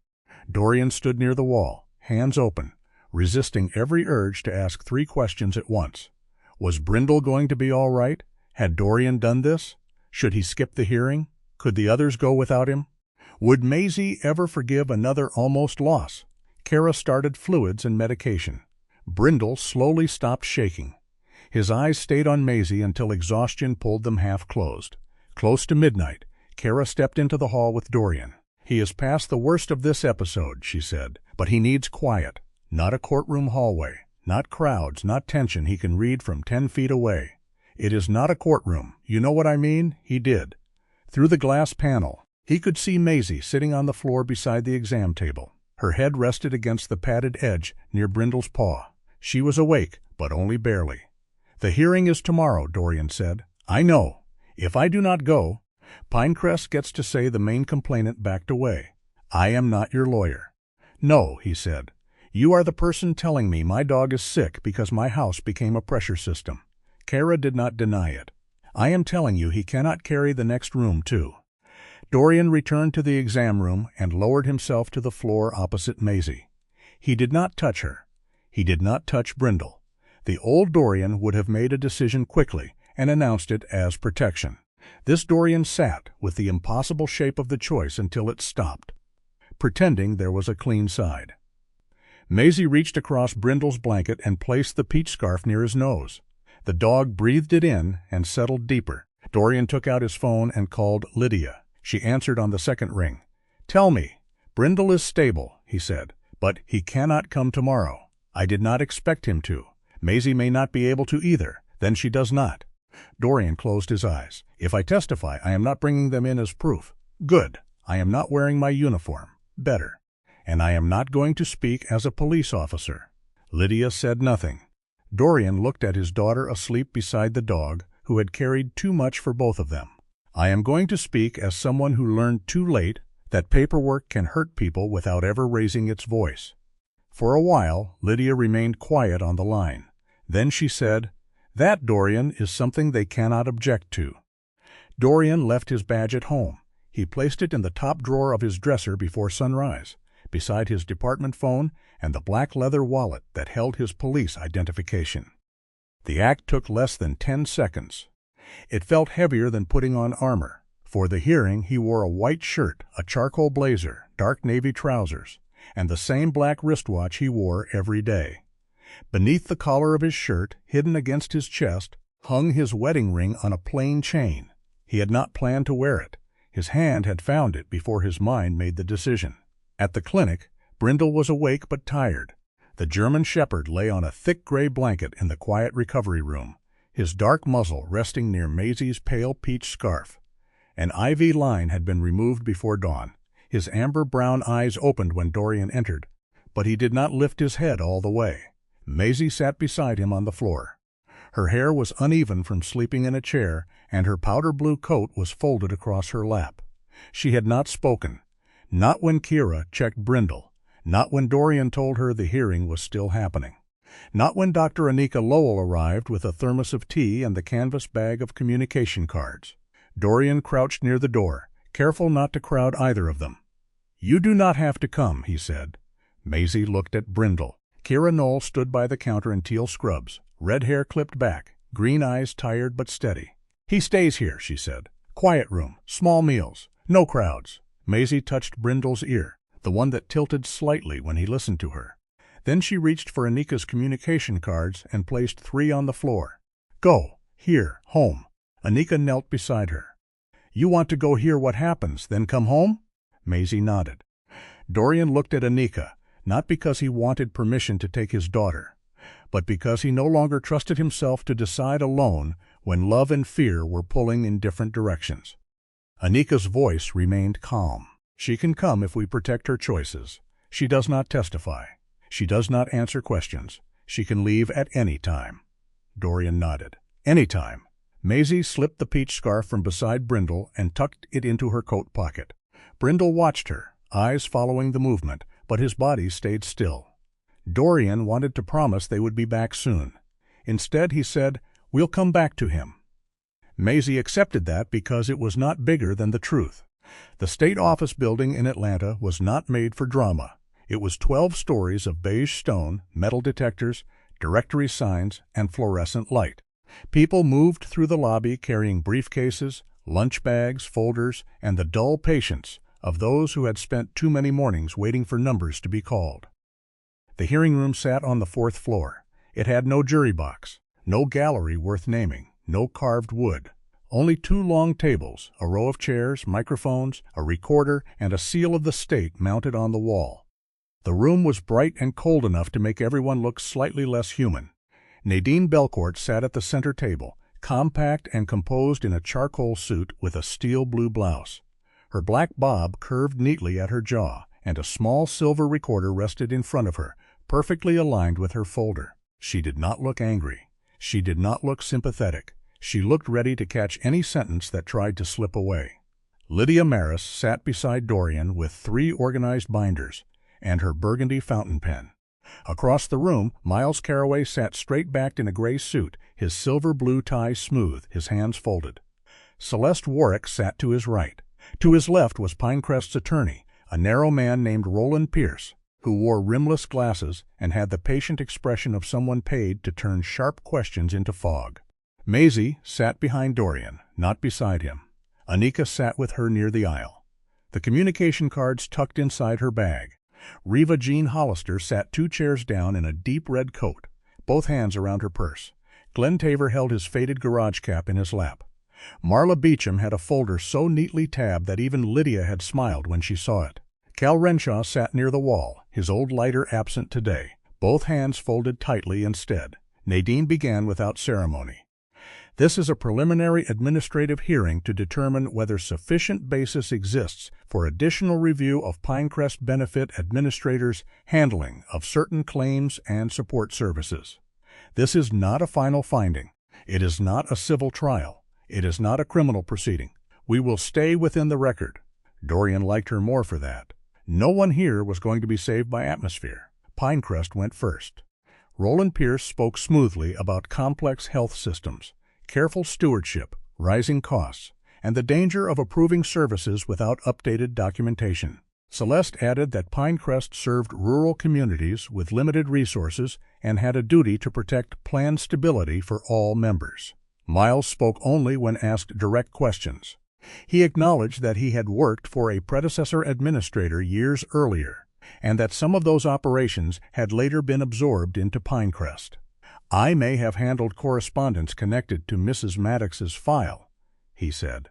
Dorian stood near the wall, hands open, resisting every urge to ask 3 questions at once. Was Brindle going to be all right? Had Dorian done this? Should he skip the hearing? Could the others go without him? Would Maisie ever forgive another almost loss? Kara started fluids and medication. Brindle slowly stopped shaking. His eyes stayed on Maisie until exhaustion pulled them half closed. Close to midnight, Kara stepped into the hall with Dorian. "He is past the worst of this episode," she said, "but he needs quiet. Not a courtroom hallway, not crowds, not tension he can read from 10 feet away. It is not a courtroom, you know what I mean?" He did. Through the glass panel, he could see Maisie sitting on the floor beside the exam table. Her head rested against the padded edge near Brindle's paw. She was awake, but only barely. "The hearing is tomorrow," Dorian said. "I know. If I do not go, Pinecrest gets to say the main complainant backed away. I am not your lawyer." "No," he said. "You are the person telling me my dog is sick because my house became a pressure system." Kara did not deny it. "I am telling you he cannot carry the next room, too." Dorian returned to the exam room and lowered himself to the floor opposite Maisie. He did not touch her. He did not touch Brindle. The old Dorian would have made a decision quickly and announced it as protection. This Dorian sat with the impossible shape of the choice until it stopped, pretending there was a clean side. Maisie reached across Brindle's blanket and placed the peach scarf near his nose. The dog breathed it in and settled deeper. Dorian took out his phone and called Lydia. She answered on the second ring. "Tell me, Brindle is stable," he said, "but he cannot come tomorrow. I did not expect him to. Maisie may not be able to either. Then she does not." Dorian closed his eyes. "If I testify, I am not bringing them in as proof." "Good. I am not wearing my uniform." "Better. And I am not going to speak as a police officer." Lydia said nothing. Dorian looked at his daughter asleep beside the dog, who had carried too much for both of them. "I am going to speak as someone who learned too late that paperwork can hurt people without ever raising its voice." For a while, Lydia remained quiet on the line. Then she said, "That, Dorian, is something they cannot object to." Dorian left his badge at home. He placed it in the top drawer of his dresser before sunrise, beside his department phone and the black leather wallet that held his police identification. The act took less than 10 seconds. It felt heavier than putting on armor. For the hearing, he wore a white shirt, a charcoal blazer, dark navy trousers, and the same black wristwatch he wore every day. Beneath the collar of his shirt, hidden against his chest, hung his wedding ring on a plain chain. He had not planned to wear it. His hand had found it before his mind made the decision. At the clinic, Brindle was awake but tired. The German shepherd lay on a thick gray blanket in the quiet recovery room, his dark muzzle resting near Maisie's pale peach scarf. An IV line had been removed before dawn. His amber-brown eyes opened when Dorian entered, but he did not lift his head all the way. Maisie sat beside him on the floor. Her hair was uneven from sleeping in a chair, and her powder-blue coat was folded across her lap. She had not spoken. Not when Kira checked Brindle. Not when Dorian told her the hearing was still happening. Not when Dr. Anika Lowell arrived with a thermos of tea and the canvas bag of communication cards. Dorian crouched near the door, careful not to crowd either of them. "You do not have to come," he said. Maisie looked at Brindle. Kira Knoll stood by the counter in teal scrubs, red hair clipped back, green eyes tired but steady. "He stays here," she said. "Quiet room, small meals, no crowds." Maisie touched Brindle's ear, the one that tilted slightly when he listened to her. Then she reached for Anika's communication cards and placed 3 on the floor. "Go. Here. Home." Anika knelt beside her. "You want to go hear what happens, then come home?" Maisie nodded. Dorian looked at Anika, not because he wanted permission to take his daughter, but because he no longer trusted himself to decide alone when love and fear were pulling in different directions. Anika's voice remained calm. "She can come if we protect her choices. She does not testify. She does not answer questions. She can leave at any time." Dorian nodded. "Any time." Maisie slipped the peach scarf from beside Brindle and tucked it into her coat pocket. Brindle watched her, eyes following the movement, but his body stayed still. Dorian wanted to promise they would be back soon. Instead, he said, "We'll come back to him." Maisie accepted that because it was not bigger than the truth. The state office building in Atlanta was not made for drama. It was 12 stories of beige stone, metal detectors, directory signs, and fluorescent light. People moved through the lobby carrying briefcases, lunch bags, folders, and the dull patience of those who had spent too many mornings waiting for numbers to be called. The hearing room sat on the 4th floor. It had no jury box, no gallery worth naming, no carved wood. Only 2 long tables, a row of chairs, microphones, a recorder, and a seal of the state mounted on the wall. The room was bright and cold enough to make everyone look slightly less human. Nadine Belcourt sat at the center table, compact and composed in a charcoal suit with a steel blue blouse. Her black bob curved neatly at her jaw, and a small silver recorder rested in front of her, perfectly aligned with her folder. She did not look angry. She did not look sympathetic. She looked ready to catch any sentence that tried to slip away. Lydia Maris sat beside Dorian with 3 organized binders and her burgundy fountain pen. Across the room, Miles Carraway sat straight-backed in a gray suit, his silver blue tie smooth, his hands folded. Celeste Warwick sat to his right. To his left was Pinecrest's attorney, a narrow man named Roland Pierce, who wore rimless glasses and had the patient expression of someone paid to turn sharp questions into fog. Maisie sat behind Dorian, not beside him. Anika sat with her near the aisle, the communication cards tucked inside her bag. Reva Jean Hollister sat 2 chairs down in a deep red coat, both hands around her purse. Glenn Taver held his faded garage cap in his lap. Marla Beecham had a folder so neatly tabbed that even Lydia had smiled when she saw it. Cal Renshaw sat near the wall, his old lighter absent today, both hands folded tightly instead. Nadine began without ceremony. This is a preliminary administrative hearing to determine whether sufficient basis exists for additional review of Pinecrest Benefit Administrators' handling of certain claims and support services. This is not a final finding. It is not a civil trial. It is not a criminal proceeding. We will stay within the record. Dorian liked her more for that. No one here was going to be saved by atmosphere. Pinecrest went first. Roland Pierce spoke smoothly about complex health systems, careful stewardship, rising costs, and the danger of approving services without updated documentation. Celeste added that Pinecrest served rural communities with limited resources and had a duty to protect plan stability for all members. Miles spoke only when asked direct questions. He acknowledged that he had worked for a predecessor administrator years earlier, and that some of those operations had later been absorbed into Pinecrest. "I may have handled correspondence connected to Mrs. Maddox's file," he said,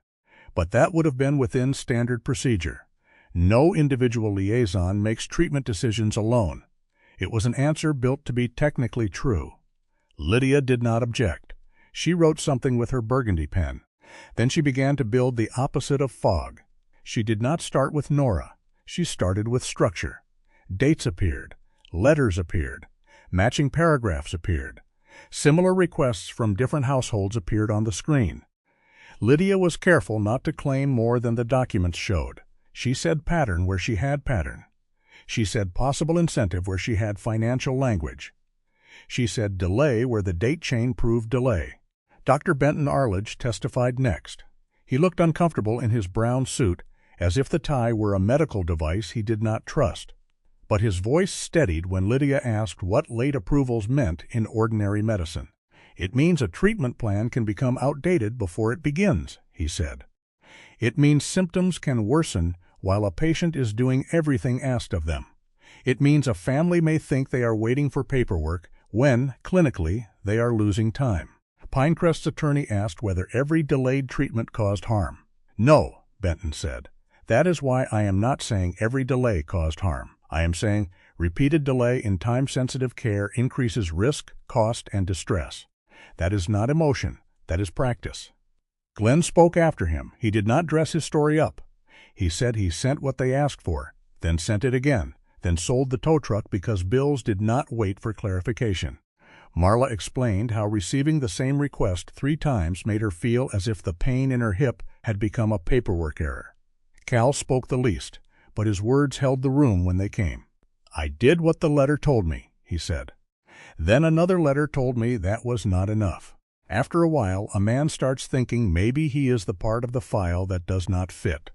"but that would have been within standard procedure. No individual liaison makes treatment decisions alone." It was an answer built to be technically true. Lydia did not object. She wrote something with her burgundy pen. Then she began to build the opposite of fog. She did not start with Nora. She started with structure. Dates appeared. Letters appeared. Matching paragraphs appeared. Similar requests from different households appeared on the screen. Lydia was careful not to claim more than the documents showed. She said pattern where she had pattern. She said possible incentive where she had financial language. She said delay where the date chain proved delay. Dr. Benton Arledge testified next. He looked uncomfortable in his brown suit, as if the tie were a medical device he did not trust. But his voice steadied when Lydia asked what late approvals meant in ordinary medicine. "It means a treatment plan can become outdated before it begins," he said. "It means symptoms can worsen while a patient is doing everything asked of them. It means a family may think they are waiting for paperwork when, clinically, they are losing time." Pinecrest's attorney asked whether every delayed treatment caused harm. "No," Benton said. "That is why I am not saying every delay caused harm. I am saying repeated delay in time-sensitive care increases risk, cost, and distress. That is not emotion. That is practice." Glenn spoke after him. He did not dress his story up. He said he sent what they asked for, then sent it again, then sold the tow truck because bills did not wait for clarification. Marla explained how receiving the same request 3 times made her feel as if the pain in her hip had become a paperwork error. Cal spoke the least, but his words held the room when they came. "I did what the letter told me," he said. "Then another letter told me that was not enough. After a while, a man starts thinking maybe he is the part of the file that does not fit."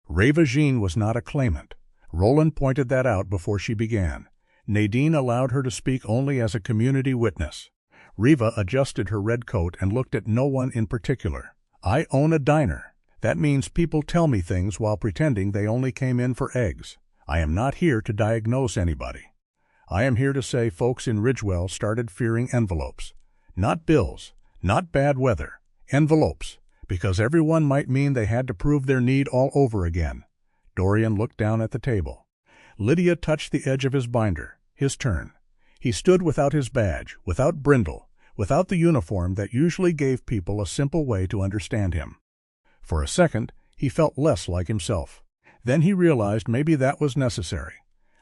Reva Jean was not a claimant. Roland pointed that out before she began. Nadine allowed her to speak only as a community witness. Reva adjusted her red coat and looked at no one in particular. "I own a diner. That means people tell me things while pretending they only came in for eggs. I am not here to diagnose anybody. I am here to say folks in Ridgewell started fearing envelopes. Not bills, not bad weather. Envelopes. Because everyone might mean they had to prove their need all over again. Dorian looked down at the table. Lydia touched the edge of his binder. His turn. He stood without his badge, without Brindle, without the uniform that usually gave people a simple way to understand him. For a second, he felt less like himself. Then he realized maybe that was necessary.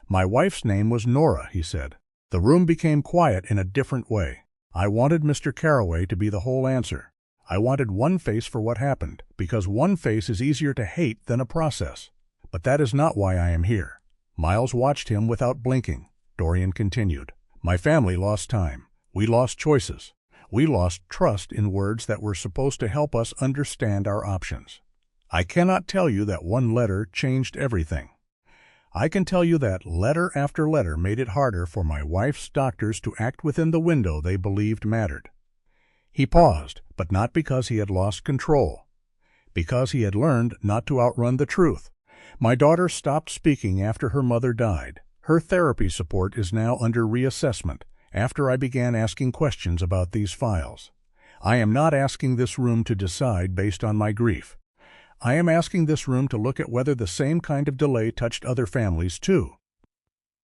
"My wife's name was Nora," he said. The room became quiet in a different way. "I wanted Mr. Carroway to be the whole answer. I wanted one face for what happened, because one face is easier to hate than a process. But that is not why I am here." Miles watched him without blinking. Dorian continued. "My family lost time. We lost choices. We lost trust in words that were supposed to help us understand our options. I cannot tell you that one letter changed everything. I can tell you that letter after letter made it harder for my wife's doctors to act within the window they believed mattered." He paused, but not because he had lost control. Because he had learned not to outrun the truth. "My daughter stopped speaking after her mother died. Her therapy support is now under reassessment after I began asking questions about these files. I am not asking this room to decide based on my grief. I am asking this room to look at whether the same kind of delay touched other families too."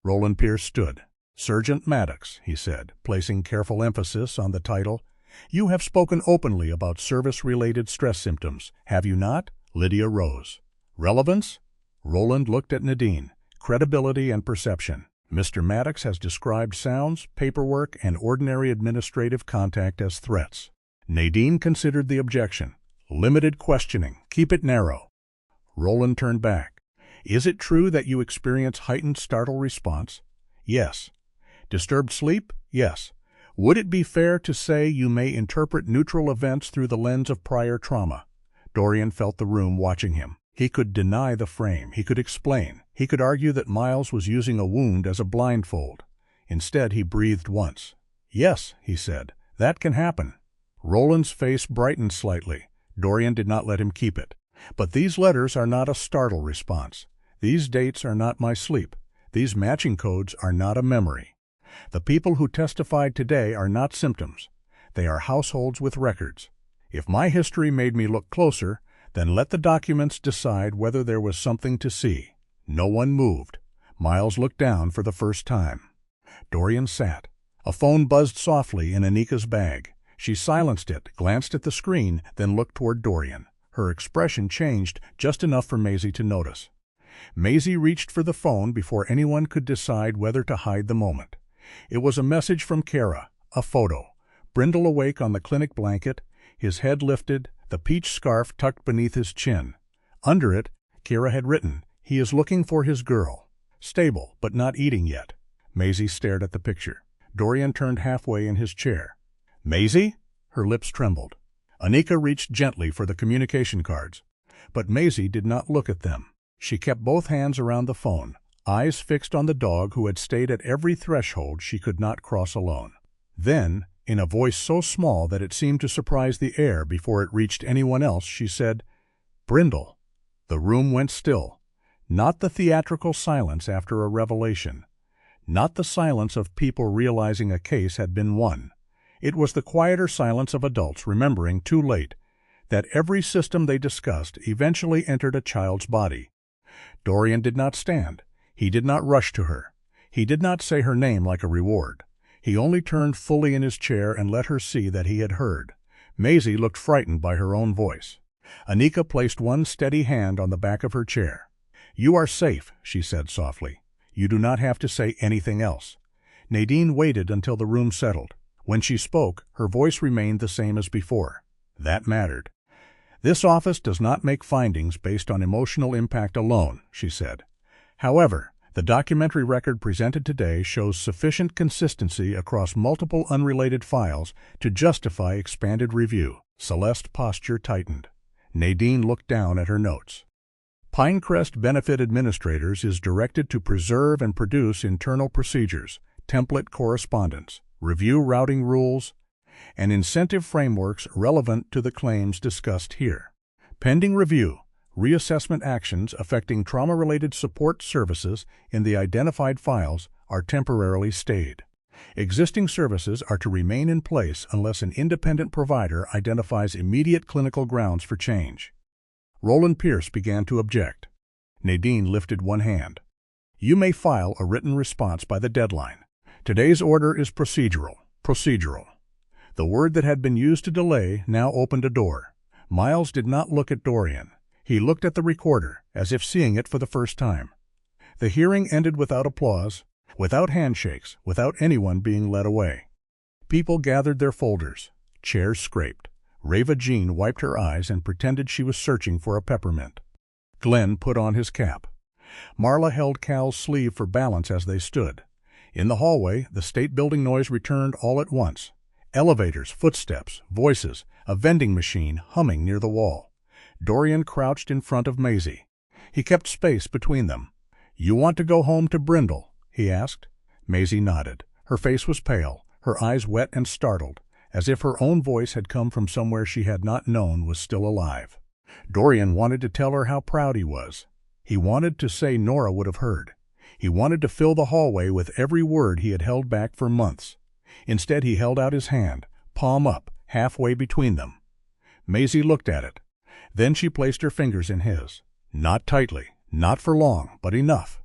Roland Pierce stood. "Sergeant Maddox," he said, placing careful emphasis on the title. "You have spoken openly about service-related stress symptoms, have you not?" Lydia rose. "Relevance?" Roland looked at Nadine. "Credibility and perception. Mr. Maddox has described sounds, paperwork, and ordinary administrative contact as threats." Nadine considered the objection. "Limited questioning. Keep it narrow." Roland turned back. "Is it true that you experience heightened startle response?" "Yes." "Disturbed sleep?" "Yes." "Would it be fair to say you may interpret neutral events through the lens of prior trauma?" Dorian felt the room watching him. He could deny the frame. He could explain. He could argue that Miles was using a wound as a blindfold. Instead, he breathed once. "Yes," he said, "that can happen." Roland's face brightened slightly. Dorian did not let him keep it. "But these letters are not a startle response. These dates are not my sleep. These matching codes are not a memory. The people who testified today are not symptoms. They are households with records. If my history made me look closer, then let the documents decide whether there was something to see." No one moved. Miles looked down for the first time. Dorian sat. A phone buzzed softly in Anika's bag. She silenced it, glanced at the screen, then looked toward Dorian. Her expression changed just enough for Maisie to notice. Maisie reached for the phone before anyone could decide whether to hide the moment. It was a message from Kara, a photo. Brindle awake on the clinic blanket, his head lifted, the peach scarf tucked beneath his chin. Under it, Kara had written, "He is looking for his girl. Stable, but not eating yet." Maisie stared at the picture. Dorian turned halfway in his chair. "Maisie?" Her lips trembled. Anika reached gently for the communication cards. But Maisie did not look at them. She kept both hands around the phone, eyes fixed on the dog who had stayed at every threshold she could not cross alone. Then, in a voice so small that it seemed to surprise the air before it reached anyone else, she said, "Brindle." The room went still. Not the theatrical silence after a revelation. Not the silence of people realizing a case had been won. It was the quieter silence of adults remembering too late that every system they discussed eventually entered a child's body. Dorian did not stand. He did not rush to her. He did not say her name like a reward. He only turned fully in his chair and let her see that he had heard. Maisie looked frightened by her own voice. Anika placed one steady hand on the back of her chair. "You are safe," she said softly. "You do not have to say anything else." Nadine waited until the room settled. When she spoke, her voice remained the same as before. That mattered. "This office does not make findings based on emotional impact alone," she said. "However, the documentary record presented today shows sufficient consistency across multiple unrelated files to justify expanded review." Celeste's posture tightened. Nadine looked down at her notes. "Pinecrest Benefit Administrators is directed to preserve and produce internal procedures, template correspondence, review routing rules, and incentive frameworks relevant to the claims discussed here. Pending review, reassessment actions affecting trauma-related support services in the identified files are temporarily stayed." Existing services are to remain in place unless an independent provider identifies immediate clinical grounds for change. Roland Pierce began to object. Nadine lifted one hand. You may file a written response by the deadline. Today's order is procedural. Procedural. The word that had been used to delay now opened a door. Miles did not look at Dorian. He looked at the recorder, as if seeing it for the first time. The hearing ended without applause, without handshakes, without anyone being led away. People gathered their folders. Chairs scraped. Reva Jean wiped her eyes and pretended she was searching for a peppermint. Glenn put on his cap. Marla held Cal's sleeve for balance as they stood. In the hallway, the state building noise returned all at once. Elevators, footsteps, voices, a vending machine humming near the wall. Dorian crouched in front of Maisie. He kept space between them. You want to go home to Brindle? He asked. Maisie nodded. Her face was pale, her eyes wet and startled, as if her own voice had come from somewhere she had not known was still alive. Dorian wanted to tell her how proud he was. He wanted to say Nora would have heard. He wanted to fill the hallway with every word he had held back for months. Instead, he held out his hand, palm up, halfway between them. Maisie looked at it. Then she placed her fingers in his. Not tightly, not for long, but enough.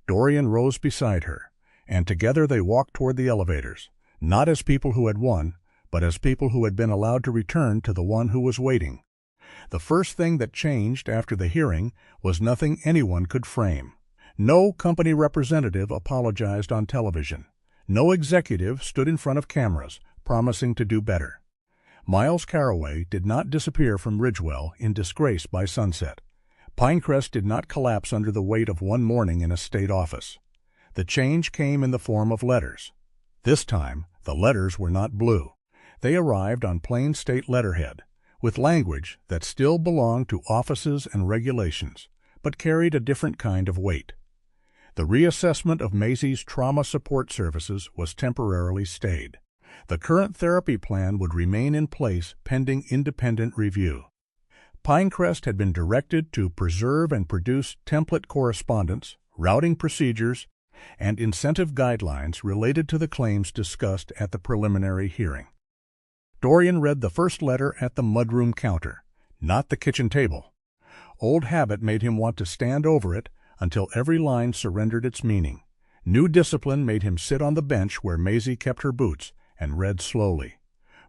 Dorian rose beside her, and together they walked toward the elevators, not as people who had won, but as people who had been allowed to return to the one who was waiting. The first thing that changed after the hearing was nothing anyone could frame. No company representative apologized on television. No executive stood in front of cameras, promising to do better. Miles Carraway did not disappear from Ridgewell in disgrace by sunset. Pinecrest did not collapse under the weight of one morning in a state office. The change came in the form of letters. This time, the letters were not blue. They arrived on plain state letterhead, with language that still belonged to offices and regulations, but carried a different kind of weight. The reassessment of Maisie's trauma support services was temporarily stayed. The current therapy plan would remain in place pending independent review. Pinecrest had been directed to preserve and produce template correspondence, routing procedures, and incentive guidelines related to the claims discussed at the preliminary hearing. Dorian read the first letter at the mudroom counter, not the kitchen table. Old habit made him want to stand over it until every line surrendered its meaning. New discipline made him sit on the bench where Maisie kept her boots and read slowly.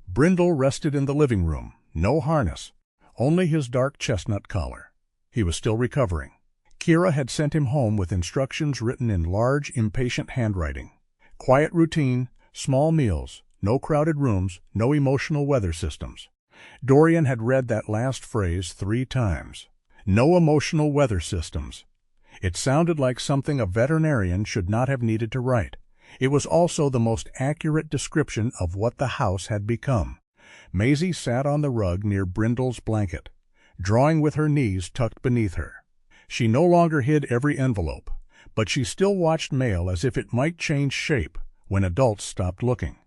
Brindle rested in the living room, no harness, only his dark chestnut collar. He was still recovering. Kira had sent him home with instructions written in large, impatient handwriting. Quiet routine, small meals, no crowded rooms, no emotional weather systems. Dorian had read that last phrase 3 times. No emotional weather systems. It sounded like something a veterinarian should not have needed to write. It was also the most accurate description of what the house had become. Maisie sat on the rug near Brindle's blanket, drawing with her knees tucked beneath her. She no longer hid every envelope, but she still watched mail as if it might change shape when adults stopped looking.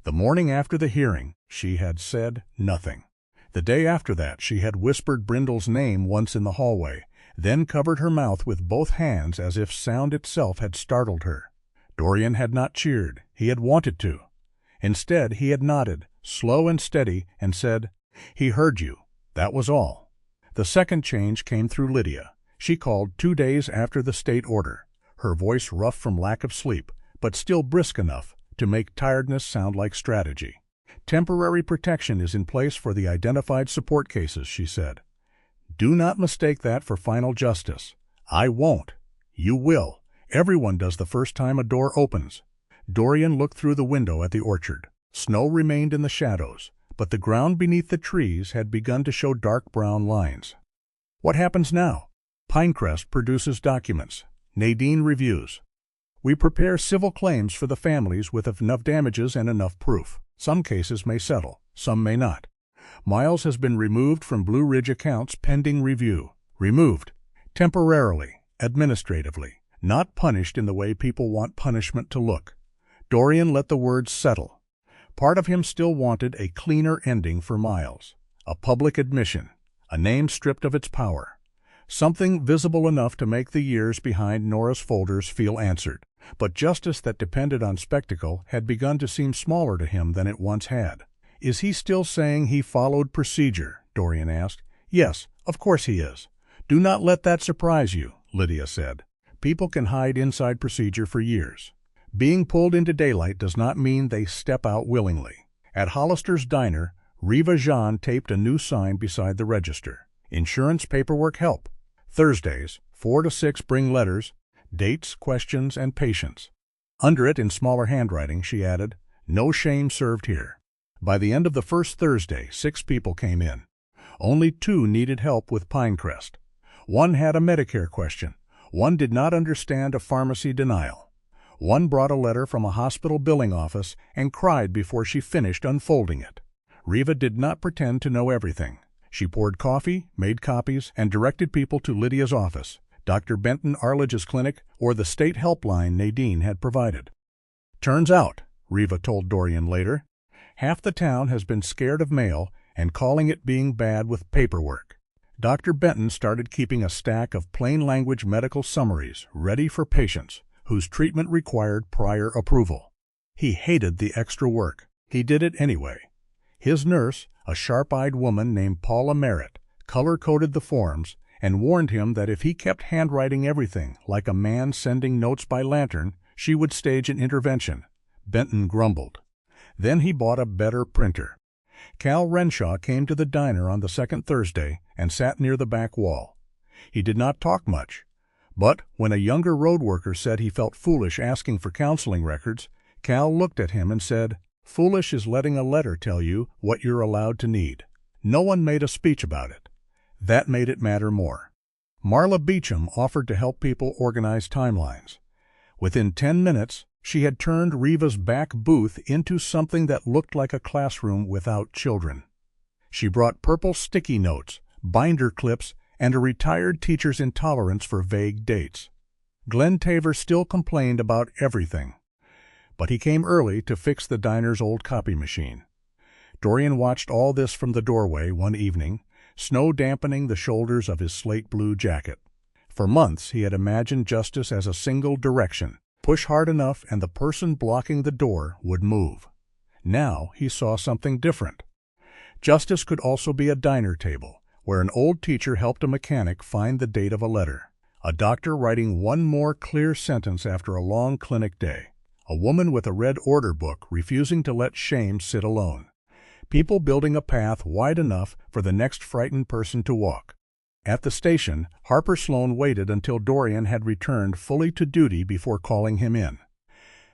The morning after the hearing, she had said nothing. The day after that, she had whispered Brindle's name once in the hallway, then covered her mouth with both hands as if sound itself had startled her. Dorian had not cheered. He had wanted to. Instead, he had nodded, slow and steady, and said, "He heard you." That was all. The second change came through Lydia. She called 2 days after the state order, her voice rough from lack of sleep, but still brisk enough to make tiredness sound like strategy. "Temporary protection is in place for the identified support cases," she said. "Do not mistake that for final justice. I won't. You will. Everyone does the first time a door opens." Dorian looked through the window at the orchard. Snow remained in the shadows, but the ground beneath the trees had begun to show dark brown lines. "What happens now?" "Pinecrest produces documents. Nadine reviews. We prepare civil claims for the families with enough damages and enough proof. Some cases may settle, some may not. Miles has been removed from Blue Ridge accounts pending review. Removed. Temporarily, administratively, not punished in the way people want punishment to look." Dorian let the words settle. Part of him still wanted a cleaner ending for Miles. A public admission. A name stripped of its power. Something visible enough to make the years behind Nora's folders feel answered. But justice that depended on spectacle had begun to seem smaller to him than it once had. "Is he still saying he followed procedure?" Dorian asked. "Yes, of course he is." "Do not let that surprise you," Lydia said. "People can hide inside procedure for years. Being pulled into daylight does not mean they step out willingly." At Hollister's diner, Riva Jean taped a new sign beside the register. "Insurance paperwork help. Thursdays, 4 to 6 bring letters, dates, questions, and patients." Under it, in smaller handwriting, she added, "No shame served here." By the end of the first Thursday, 6 people came in. Only 2 needed help with Pinecrest. One had a Medicare question. One did not understand a pharmacy denial. One brought a letter from a hospital billing office and cried before she finished unfolding it. Riva did not pretend to know everything. She poured coffee, made copies, and directed people to Lydia's office, Dr. Benton Arledge's clinic, or the state helpline Nadine had provided. "Turns out," Riva told Dorian later, "half the town has been scared of mail and calling it being bad with paperwork." Dr. Benton started keeping a stack of plain-language medical summaries ready for patients whose treatment required prior approval. He hated the extra work. He did it anyway. His nurse, a sharp-eyed woman named Paula Merritt, color-coded the forms and warned him that if he kept handwriting everything like a man sending notes by lantern, she would stage an intervention. Benton grumbled. Then he bought a better printer. Cal Renshaw came to the diner on the second Thursday and sat near the back wall. He did not talk much, but when a younger road worker said he felt foolish asking for counseling records, Cal looked at him and said, "Foolish is letting a letter tell you what you're allowed to need." No one made a speech about it. That made it matter more. Marla Beecham offered to help people organize timelines. Within 10 minutes, she had turned Riva's back booth into something that looked like a classroom without children. She brought purple sticky notes, binder clips, and a retired teacher's intolerance for vague dates. Glenn Taver still complained about everything, but he came early to fix the diner's old copy machine. Dorian watched all this from the doorway one evening, snow dampening the shoulders of his slate blue jacket. For months he had imagined justice as a single direction. Push hard enough and the person blocking the door would move. Now he saw something different. Justice could also be a diner table, where an old teacher helped a mechanic find the date of a letter, a doctor writing one more clear sentence after a long clinic day, a woman with a red order book refusing to let shame sit alone, people building a path wide enough for the next frightened person to walk. At the station, Harper Sloan waited until Dorian had returned fully to duty before calling him in.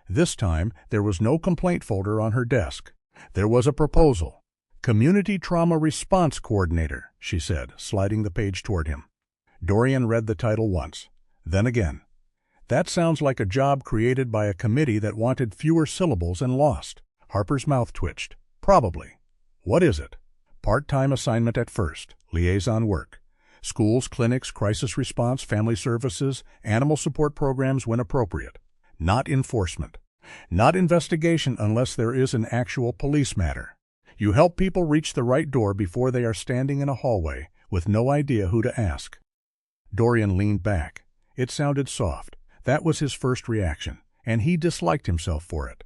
This time, there was no complaint folder on her desk. There was a proposal. "Community Trauma Response Coordinator," she said, sliding the page toward him. Dorian read the title once, then again. That sounds like a job created by a committee that wanted fewer syllables and lost. Harper's mouth twitched. Probably. What is it? Part-time assignment at first. Liaison work. Schools, clinics, crisis response, family services, animal support programs when appropriate. Not enforcement. Not investigation unless there is an actual police matter. You help people reach the right door before they are standing in a hallway with no idea who to ask. Dorian leaned back. It sounded soft. That was his first reaction, and he disliked himself for it.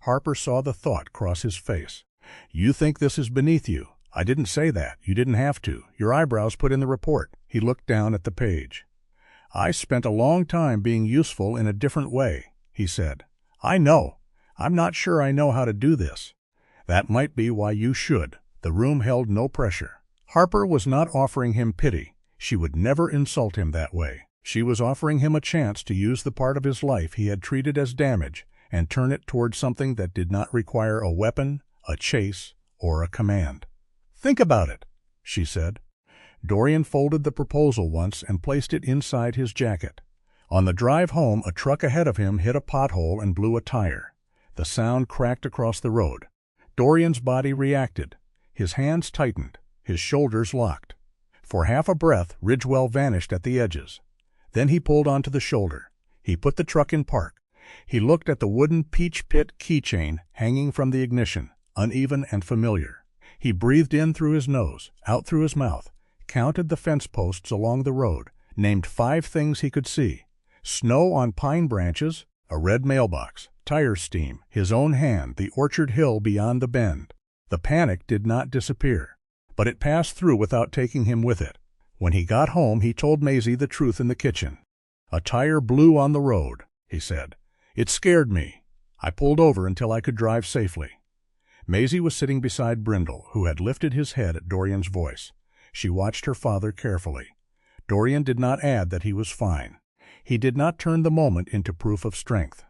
Harper saw the thought cross his face. "You think this is beneath you. I didn't say that. You didn't have to. Your eyebrows put in the report." He looked down at the page. "I spent a long time being useful in a different way," he said. "I know. I'm not sure I know how to do this." "That might be why you should." The room held no pressure. Harper was not offering him pity. She would never insult him that way. She was offering him a chance to use the part of his life he had treated as damage and turn it toward something that did not require a weapon, a chase, or a command. "Think about it," she said. Dorian folded the proposal once and placed it inside his jacket. On the drive home, a truck ahead of him hit a pothole and blew a tire. The sound cracked across the road. Dorian's body reacted. His hands tightened. His shoulders locked. For half a breath, Ridgewell vanished at the edges. Then he pulled onto the shoulder. He put the truck in park. He looked at the wooden Peach Pit keychain hanging from the ignition, uneven and familiar. He breathed in through his nose, out through his mouth, counted the fence posts along the road, named 5 things he could see: snow on pine branches, a red mailbox, tire steam, his own hand, the orchard hill beyond the bend. The panic did not disappear, but it passed through without taking him with it. When he got home, he told Maisie the truth in the kitchen. "A tire blew on the road," he said. "It scared me. I pulled over until I could drive safely." Maisie was sitting beside Brindle, who had lifted his head at Dorian's voice. She watched her father carefully. Dorian did not add that he was fine. He did not turn the moment into proof of strength.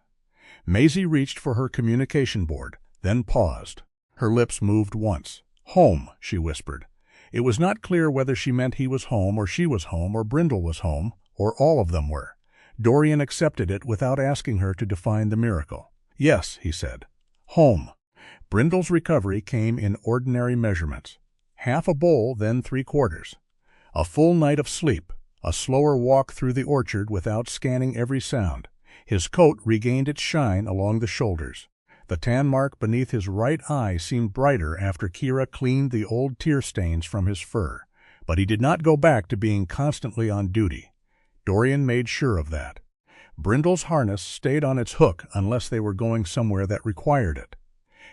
Maisie reached for her communication board, then paused. Her lips moved once. "Home," she whispered. It was not clear whether she meant he was home, or she was home, or Brindle was home, or all of them were. Dorian accepted it without asking her to define the miracle. "Yes," he said. "Home." Brindle's recovery came in ordinary measurements. Half a bowl, then 3/4. A full night of sleep, a slower walk through the orchard without scanning every sound. His coat regained its shine along the shoulders. The tan mark beneath his right eye seemed brighter after Kira cleaned the old tear stains from his fur. But he did not go back to being constantly on duty. Dorian made sure of that. Brindle's harness stayed on its hook unless they were going somewhere that required it.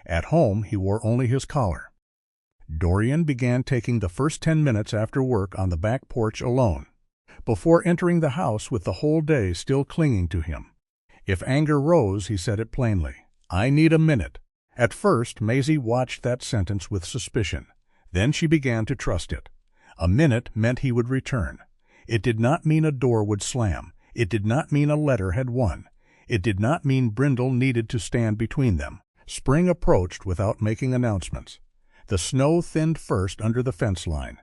At home, he wore only his collar. Dorian began taking the first 10 minutes after work on the back porch alone, before entering the house with the whole day still clinging to him. If anger rose, he said it plainly. "I need a minute." At first, Maisie watched that sentence with suspicion. Then she began to trust it. A minute meant he would return. It did not mean a door would slam. It did not mean a letter had won. It did not mean Brindle needed to stand between them. Spring approached without making announcements. The snow thinned first under the fence line.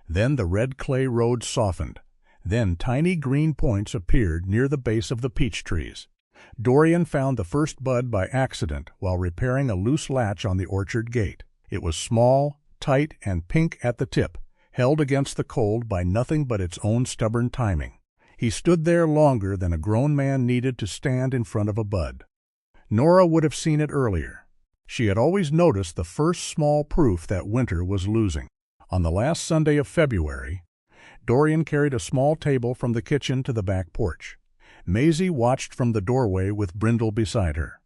Then the red clay road softened. Then tiny green points appeared near the base of the peach trees. Dorian found the first bud by accident while repairing a loose latch on the orchard gate. It was small, tight, and pink at the tip, held against the cold by nothing but its own stubborn timing. He stood there longer than a grown man needed to stand in front of a bud. Nora would have seen it earlier. She had always noticed the first small proof that winter was losing. On the last Sunday of February, Dorian carried a small table from the kitchen to the back porch. Maisie watched from the doorway with Brindle beside her.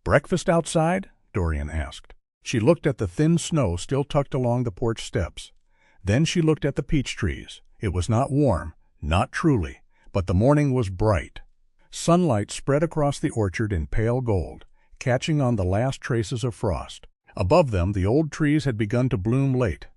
"Breakfast outside?" Dorian asked. She looked at the thin snow still tucked along the porch steps. Then she looked at the peach trees. It was not warm, not truly, but the morning was bright. Sunlight spread across the orchard in pale gold, catching on the last traces of frost. Above them, the old trees had begun to bloom late,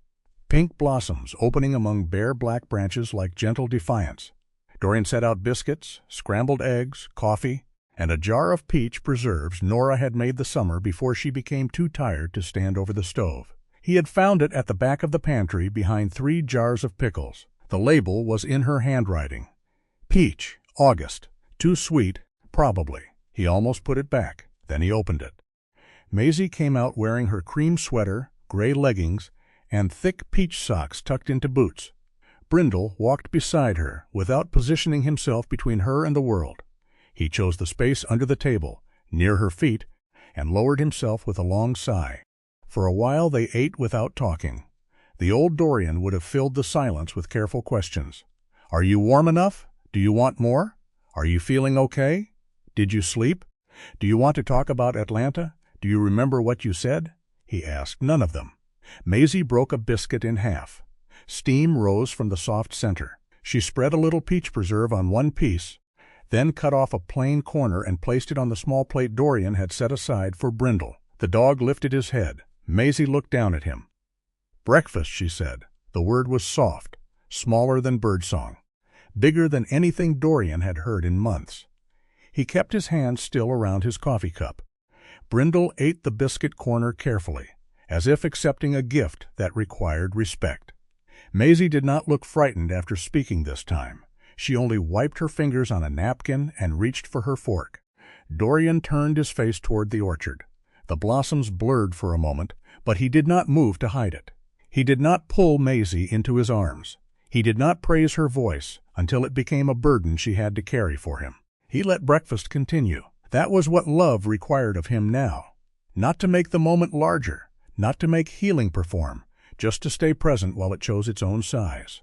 pink blossoms opening among bare black branches like gentle defiance. Dorian set out biscuits, scrambled eggs, coffee, and a jar of peach preserves Nora had made the summer before she became too tired to stand over the stove. He had found it at the back of the pantry behind 3 jars of pickles. The label was in her handwriting. Peach, August. Too sweet, probably. He almost put it back. Then he opened it. Maisie came out wearing her cream sweater, gray leggings, and thick peach socks tucked into boots. Brindle walked beside her, without positioning himself between her and the world. He chose the space under the table, near her feet, and lowered himself with a long sigh. For a while they ate without talking. The old Dorian would have filled the silence with careful questions. "Are you warm enough? Do you want more? Are you feeling okay? Did you sleep? Do you want to talk about Atlanta? Do you remember what you said?" He asked none of them. Maisie broke a biscuit in half. Steam rose from the soft center. She spread a little peach preserve on one piece, then cut off a plain corner and placed it on the small plate Dorian had set aside for Brindle. The dog lifted his head. Maisie looked down at him. "Breakfast," she said. The word was soft, smaller than birdsong, bigger than anything Dorian had heard in months. He kept his hand still around his coffee cup. Brindle ate the biscuit corner carefully, as if accepting a gift that required respect. Maisie did not look frightened after speaking this time. She only wiped her fingers on a napkin and reached for her fork. Dorian turned his face toward the orchard. The blossoms blurred for a moment, but he did not move to hide it. He did not pull Maisie into his arms. He did not praise her voice until it became a burden she had to carry for him. He let breakfast continue. That was what love required of him now. Not to make the moment larger, not to make healing perform, just to stay present while it chose its own size.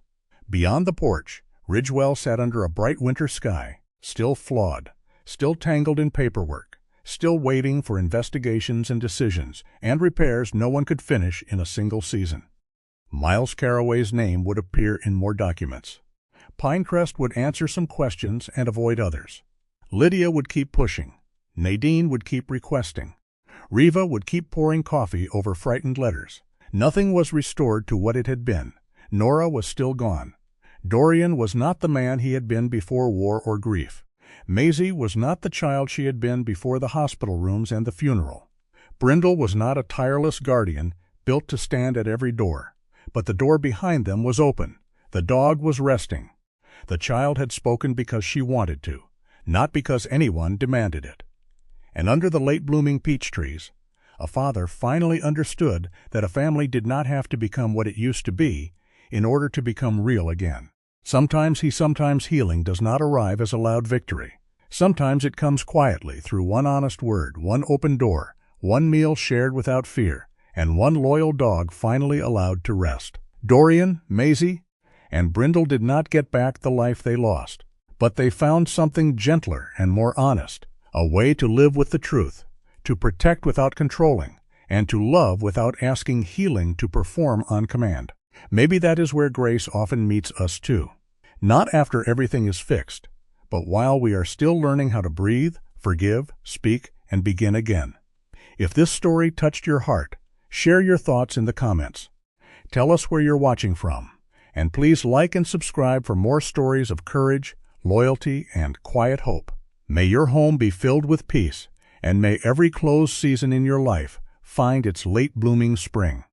Beyond the porch, Ridgewell sat under a bright winter sky, still flawed, still tangled in paperwork, still waiting for investigations and decisions and repairs no one could finish in a single season. Miles Carraway's name would appear in more documents. Pinecrest would answer some questions and avoid others. Lydia would keep pushing. Nadine would keep requesting. Riva would keep pouring coffee over frightened letters. Nothing was restored to what it had been. Nora was still gone. Dorian was not the man he had been before war or grief. Maisie was not the child she had been before the hospital rooms and the funeral. Brindle was not a tireless guardian built to stand at every door. But the door behind them was open. The dog was resting. The child had spoken because she wanted to, not because anyone demanded it. And under the late-blooming peach trees, a father finally understood that a family did not have to become what it used to be in order to become real again. Sometimes healing does not arrive as a loud victory. Sometimes it comes quietly through one honest word, one open door, one meal shared without fear, and one loyal dog finally allowed to rest. Dorian, Maisie, and Brindle did not get back the life they lost, but they found something gentler and more honest, a way to live with the truth, to protect without controlling, and to love without asking healing to perform on command. Maybe that is where grace often meets us too. Not after everything is fixed, but while we are still learning how to breathe, forgive, speak, and begin again. If this story touched your heart, share your thoughts in the comments. Tell us where you're watching from, and please like and subscribe for more stories of courage, loyalty, and quiet hope. May your home be filled with peace, and may every closed season in your life find its late-blooming spring.